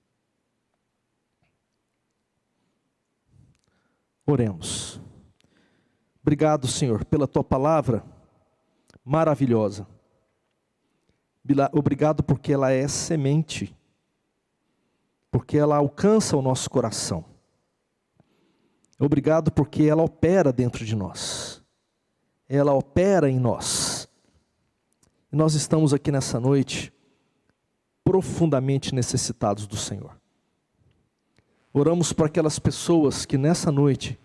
Speaker 3: Oremos. Obrigado, Senhor, pela Tua palavra maravilhosa. Obrigado porque ela é semente, porque ela alcança o nosso coração. Obrigado porque ela opera dentro de nós. Ela opera em nós. E nós estamos aqui nessa noite profundamente necessitados do Senhor. Oramos para aquelas pessoas que nessa noite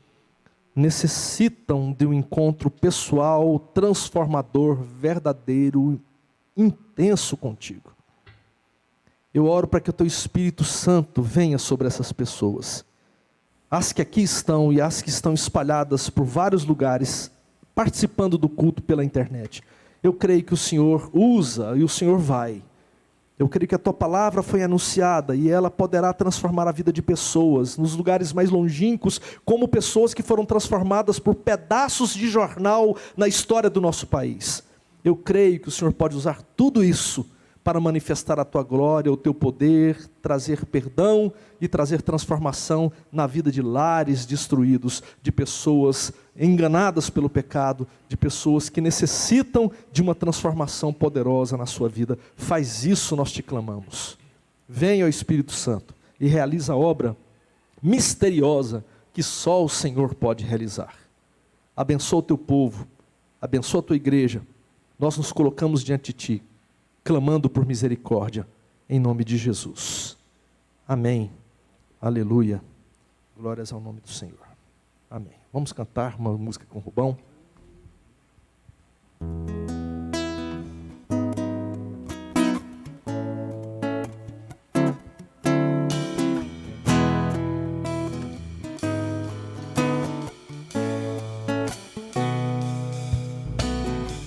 Speaker 3: necessitam de um encontro pessoal, transformador, verdadeiro, intenso contigo. Eu oro para que o Teu Espírito Santo venha sobre essas pessoas. As que aqui estão e as que estão espalhadas por vários lugares, participando do culto pela internet. Eu creio que o Senhor usa e o Senhor vai. Eu creio que a Tua palavra foi anunciada e ela poderá transformar a vida de pessoas, nos lugares mais longínquos, como pessoas que foram transformadas por pedaços de jornal na história do nosso país. Eu creio que o Senhor pode usar tudo isso para manifestar a Tua glória, o Teu poder, trazer perdão e trazer transformação na vida de lares destruídos, de pessoas enganadas pelo pecado, de pessoas que necessitam de uma transformação poderosa na sua vida. Faz isso, nós te clamamos. Venha, ó Espírito Santo, e realiza a obra misteriosa que só o Senhor pode realizar. Abençoa o Teu povo, abençoa a Tua igreja. Nós nos colocamos diante de Ti, clamando por misericórdia, em nome de Jesus. Amém. Aleluia. Glórias ao nome do Senhor. Amém. Vamos cantar uma música com Rubão.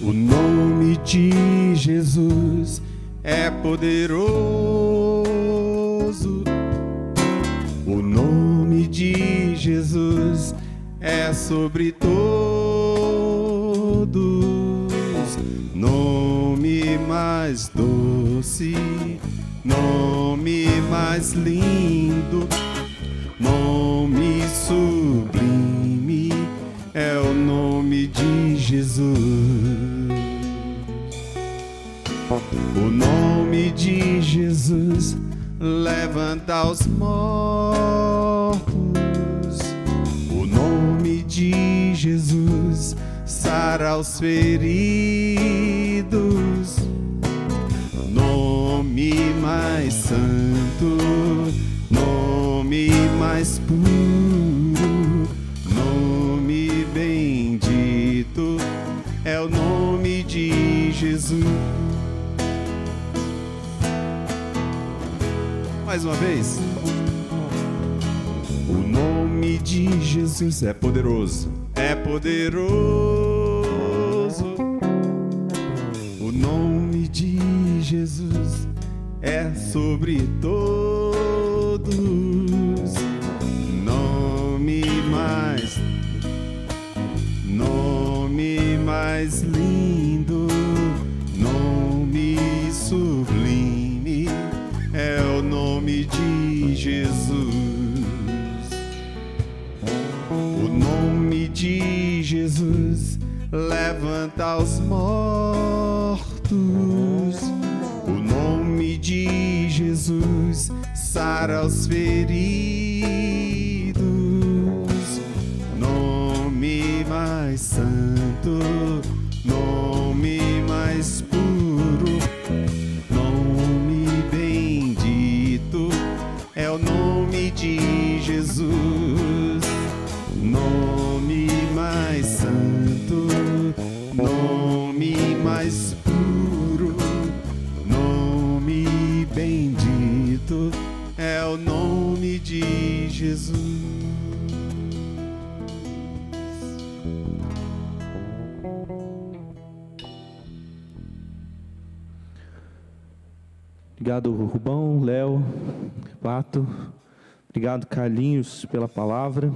Speaker 1: O nome de Jesus é poderoso. O nome de Jesus é sobre todos. Nome mais doce, nome mais lindo, nome sublime é o nome de Jesus. O nome de Jesus levanta os mortos. O nome de Jesus sara os feridos. Nome mais santo, nome mais puro, nome bendito é o nome de Jesus. Mais uma vez. O nome de Jesus é poderoso, é poderoso. O nome de Jesus é sobre todos. Nome mais lindo, nome sublime é o nome de Jesus. O nome de Jesus levanta os mortos. O nome de Jesus sara os feridos. Nome mais santo, Jesus, nome mais santo, nome mais puro, nome bendito, é o nome de Jesus.
Speaker 3: Obrigado, Rubão, Léo, Pato. Obrigado, Carlinhos, pela palavra.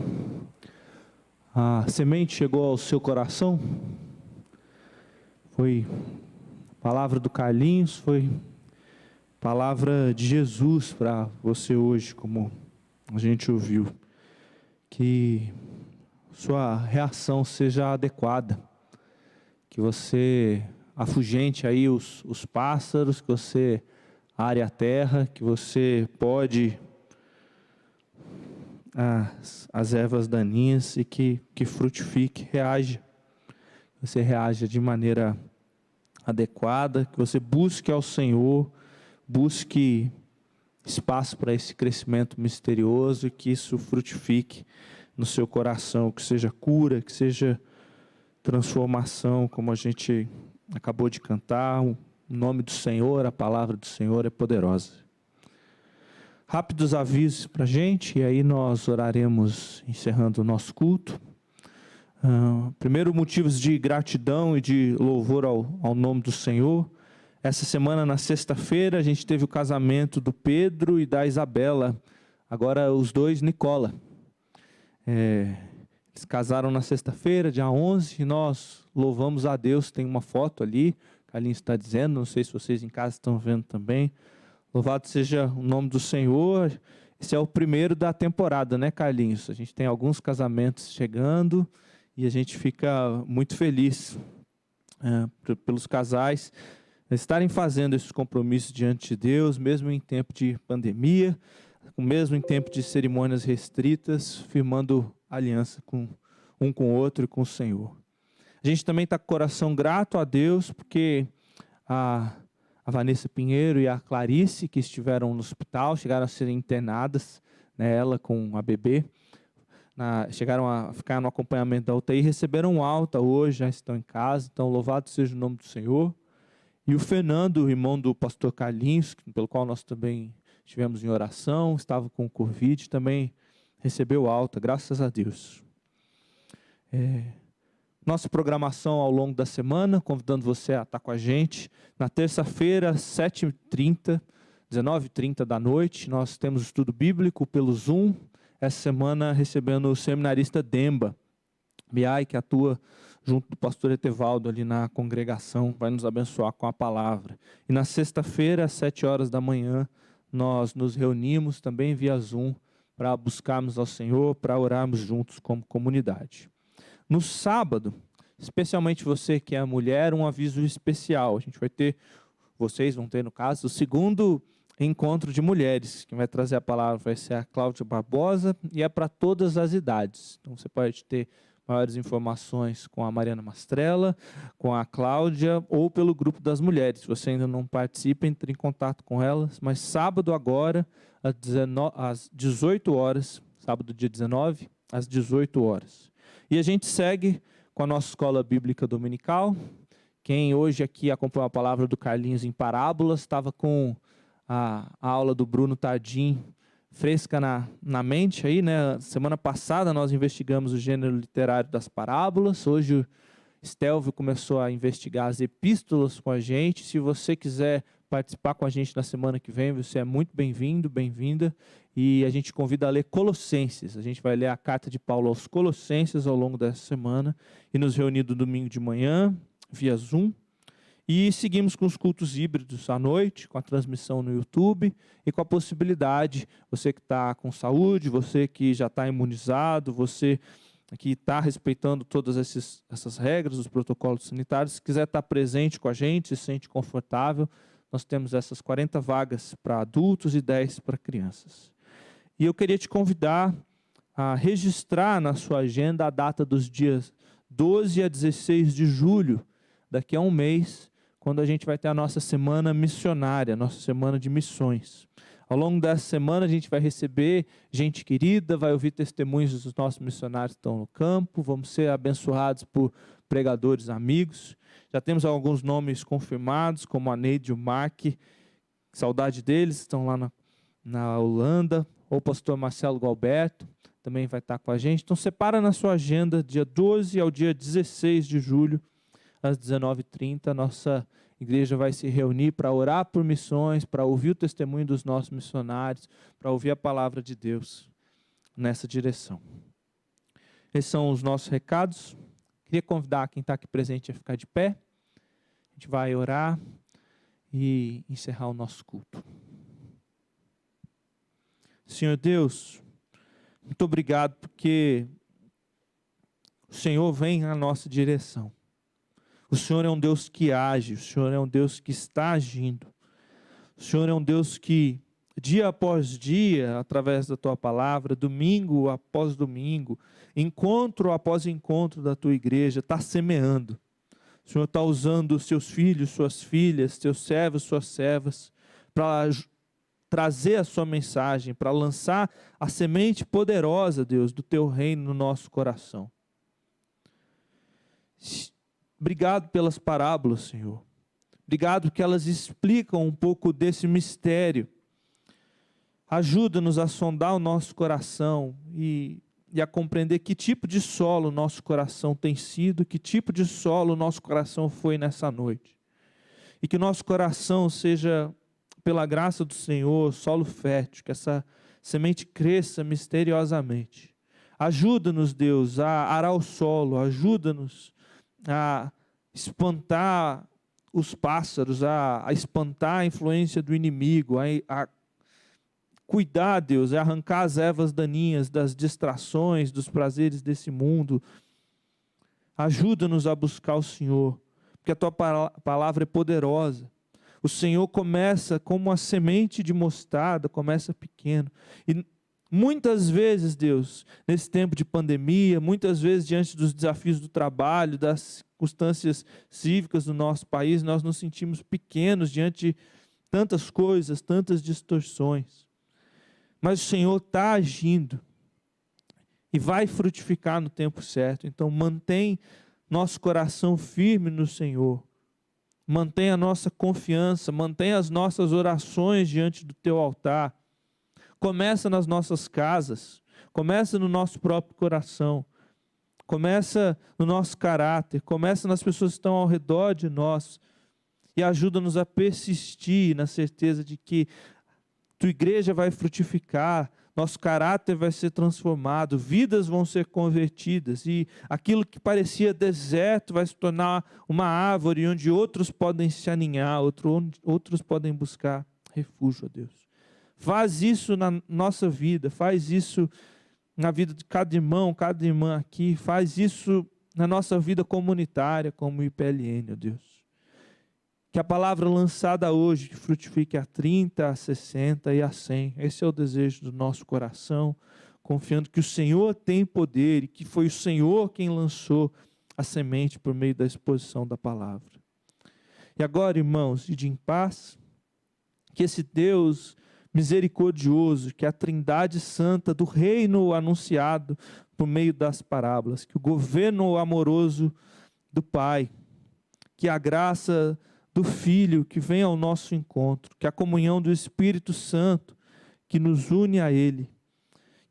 Speaker 3: A semente chegou ao seu coração? Foi palavra do Carlinhos, foi palavra de Jesus para você hoje, como a gente ouviu. Que sua reação seja adequada, que você afugente aí os pássaros, que você are a terra, que você pode as ervas daninhas e que frutifique, reaja. Que você reaja de maneira adequada, que você busque ao Senhor, busque espaço para esse crescimento misterioso e que isso frutifique no seu coração, que seja cura, que seja transformação, como a gente acabou de cantar. O nome do Senhor, a palavra do Senhor é poderosa. Rápidos avisos para a gente, e aí nós oraremos encerrando o nosso culto. Primeiro, motivos de gratidão e de louvor ao nome do Senhor. Essa semana, na sexta-feira, a gente teve o casamento do Pedro e da Isabela, agora os dois Nicola. Eles casaram na sexta-feira, dia 11, e nós louvamos a Deus. Tem uma foto ali, Carlinhos está dizendo, não sei se vocês em casa estão vendo também. Louvado seja o nome do Senhor. Esse é o primeiro da temporada, né, Carlinhos? A gente tem alguns casamentos chegando e a gente fica muito feliz pelos casais estarem fazendo esses compromissos diante de Deus, mesmo em tempo de pandemia, mesmo em tempo de cerimônias restritas, firmando aliança um com o outro e com o Senhor. A gente também está com o coração grato a Deus, porque a Vanessa Pinheiro e a Clarice, que estiveram no hospital, chegaram a ser internadas, né, ela com a bebê, chegaram a ficar no acompanhamento da UTI, receberam alta hoje, já estão em casa, então louvado seja o nome do Senhor. E o Fernando, irmão do pastor Carlinhos, pelo qual nós também estivemos em oração, estava com Covid, também recebeu alta, graças a Deus. Nossa programação ao longo da semana, convidando você a estar com a gente. Na terça-feira, 7h30, 19h30 da noite, nós temos estudo bíblico pelo Zoom. Essa semana recebendo o seminarista Demba, Biai, que atua junto do pastor Etevaldo ali na congregação, vai nos abençoar com a palavra. E na sexta-feira, às 7h da manhã, nós nos reunimos também via Zoom para buscarmos ao Senhor, para orarmos juntos como comunidade. No sábado, especialmente você que é mulher, um aviso especial. Vocês vão ter, no caso, o segundo encontro de mulheres. Quem vai trazer a palavra vai ser a Cláudia Barbosa e é para todas as idades. Então você pode ter maiores informações com a Mariana Mastrella, com a Cláudia ou pelo grupo das mulheres. Se você ainda não participa, entre em contato com elas. Mas sábado agora, às 18 horas, sábado dia 19, às 18 horas. E a gente segue com a nossa escola bíblica dominical. Quem hoje aqui acompanhou a palavra do Carlinhos em parábolas, estava com a aula do Bruno Tardim fresca na mente aí, né? Semana passada nós investigamos o gênero literário das parábolas. Hoje o Stelvio começou a investigar as epístolas com a gente. Se você quiser participar com a gente na semana que vem, você é muito bem-vindo, bem-vinda. E a gente convida a ler Colossenses. A gente vai ler a carta de Paulo aos Colossenses ao longo dessa semana e nos reunir no domingo de manhã, via Zoom. E seguimos com os cultos híbridos à noite, com a transmissão no YouTube e com a possibilidade, você que está com saúde, você que já está imunizado, você que está respeitando todas essas regras, os protocolos sanitários, se quiser estar presente com a gente, se sente confortável, nós temos essas 40 vagas para adultos e 10 para crianças. E eu queria te convidar a registrar na sua agenda a data dos dias 12 a 16 de julho, daqui a um mês, quando a gente vai ter a nossa semana missionária, nossa semana de missões.
Speaker 4: Ao longo dessa semana a gente vai receber gente querida, vai ouvir testemunhos dos nossos missionários que estão no campo, vamos ser abençoados por pregadores amigos. Já temos alguns nomes confirmados, como a Neide e o Mark, saudade deles, estão lá na Holanda, ou o pastor Marcelo Galberto, também vai estar com a gente. Então separa na sua agenda, dia 12 ao dia 16 de julho, às 19h30, a nossa igreja vai se reunir para orar por missões, para ouvir o testemunho dos nossos missionários, para ouvir a palavra de Deus nessa direção. Esses são os nossos recados. Queria convidar quem está aqui presente a ficar de pé. A gente vai orar e encerrar o nosso culto. Senhor Deus, muito obrigado porque o Senhor vem na nossa direção. O Senhor é um Deus que age, o Senhor é um Deus que está agindo. O Senhor é um Deus que, dia após dia, através da Tua palavra, domingo após domingo, encontro após encontro da Tua igreja, está semeando. O Senhor está usando os Seus filhos, Suas filhas, Teus servos, Suas servas, para trazer a Sua mensagem, para lançar a semente poderosa, Deus, do Teu reino no nosso coração. Obrigado pelas parábolas, Senhor. Obrigado porque elas explicam um pouco desse mistério. Ajuda-nos a sondar o nosso coração e a compreender que tipo de solo o nosso coração tem sido, que tipo de solo o nosso coração foi nessa noite. E que o nosso coração seja, pela graça do Senhor, solo fértil, que essa semente cresça misteriosamente. Ajuda-nos, Deus, a arar o solo, ajuda-nos a espantar os pássaros, a espantar a influência do inimigo, a cuidar, Deus, a arrancar as ervas daninhas das distrações, dos prazeres desse mundo. Ajuda-nos a buscar o Senhor, porque a Tua palavra é poderosa. O Senhor começa como uma semente de mostarda, começa pequeno. E muitas vezes, Deus, nesse tempo de pandemia, muitas vezes diante dos desafios do trabalho, das circunstâncias cívicas do nosso país, nós nos sentimos pequenos diante de tantas coisas, tantas distorções. Mas o Senhor está agindo e vai frutificar no tempo certo. Então mantém nosso coração firme no Senhor. Mantenha a nossa confiança, mantenha as nossas orações diante do Teu altar. Começa nas nossas casas, começa no nosso próprio coração, começa no nosso caráter, começa nas pessoas que estão ao redor de nós e ajuda-nos a persistir na certeza de que Tua igreja vai frutificar, nosso caráter vai ser transformado, vidas vão ser convertidas e aquilo que parecia deserto vai se tornar uma árvore onde outros podem se aninhar, outros podem buscar refúgio, ó Deus. Faz isso na nossa vida, faz isso na vida de cada irmão, cada irmã aqui, faz isso na nossa vida comunitária como IPLN, ó Deus. Que a palavra lançada hoje frutifique a 30, a 60 e a 100. Esse é o desejo do nosso coração, confiando que o Senhor tem poder e que foi o Senhor quem lançou a semente por meio da exposição da palavra. E agora, irmãos, ide em paz, que esse Deus misericordioso, que a Trindade Santa do reino anunciado por meio das parábolas, que o governo amoroso do Pai, que a graça do Filho que vem ao nosso encontro, que a comunhão do Espírito Santo que nos une a Ele,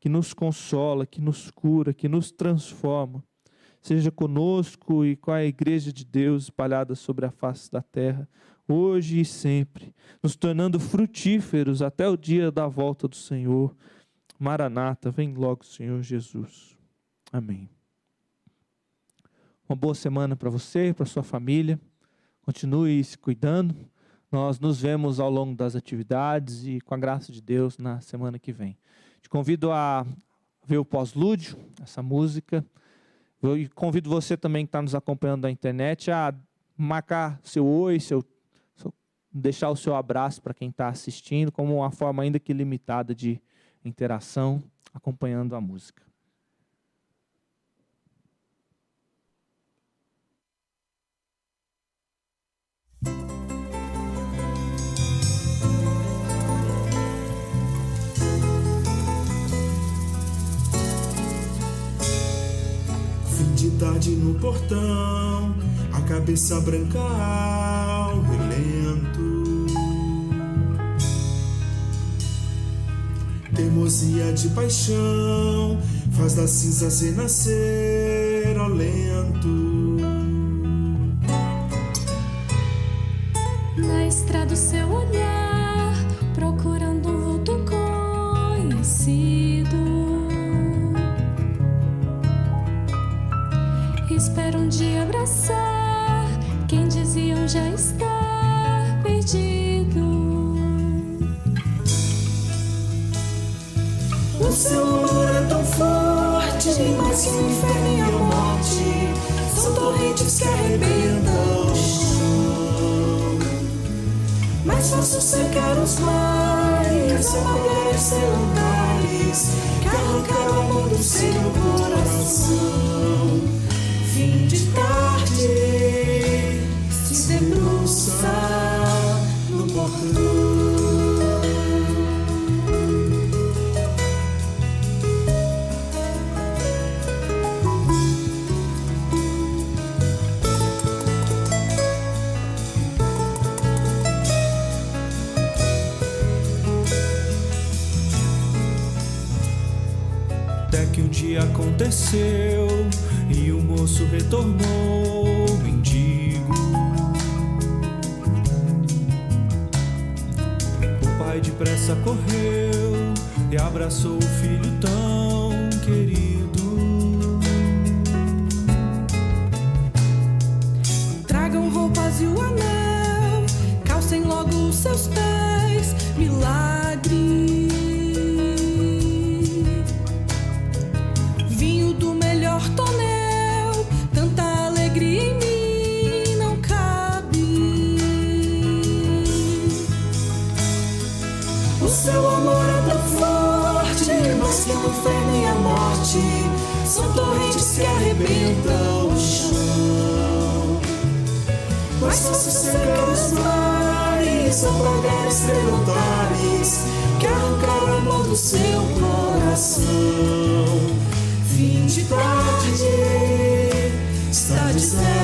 Speaker 4: que nos consola, que nos cura, que nos transforma, seja conosco e com a igreja de Deus espalhada sobre a face da terra, hoje e sempre, nos tornando frutíferos até o dia da volta do Senhor. Maranata, vem logo, Senhor Jesus. Amém. Uma boa semana para você e para sua família. Continue se cuidando. Nós nos vemos ao longo das atividades e, com a graça de Deus, na semana que vem. Te convido a ver o pós-lúdio, essa música. Eu convido você também que está nos acompanhando da internet a marcar seu oi, deixar o seu abraço para quem está assistindo, como uma forma ainda que limitada de interação, acompanhando a música.
Speaker 5: tarde no portão, a cabeça branca ao relento. Teimosia de paixão faz das cinzas renascer ao lento.
Speaker 6: Na estrada o seu olhar, procurando um vulto conhecido. Espero um dia abraçar quem diziam já estar perdido.
Speaker 5: O seu amor é tão forte, mais que o inferno e a morte. São torrentes que arrebentam o chão. Mais fácil secar os mares, apagar os altares, que arrancar o amor do seu coração. Fim de tarde, se debruça no portão.
Speaker 2: Até que um dia aconteceu e o moço retornou mendigo. O pai depressa correu e abraçou o filho tão querido.
Speaker 7: Tragam roupas e o anel, calcem logo os seus pés, milagre. Vinho do melhor tonel, tanta alegria em mim não cabe.
Speaker 5: O seu amor é tão forte, mais que o inferno e a morte. São torrentes que arrebentam o chão. Mais fácil secar os mares, apagar estrelatares, que arrancar o amor do seu coração. Fim de tarde, está dizendo.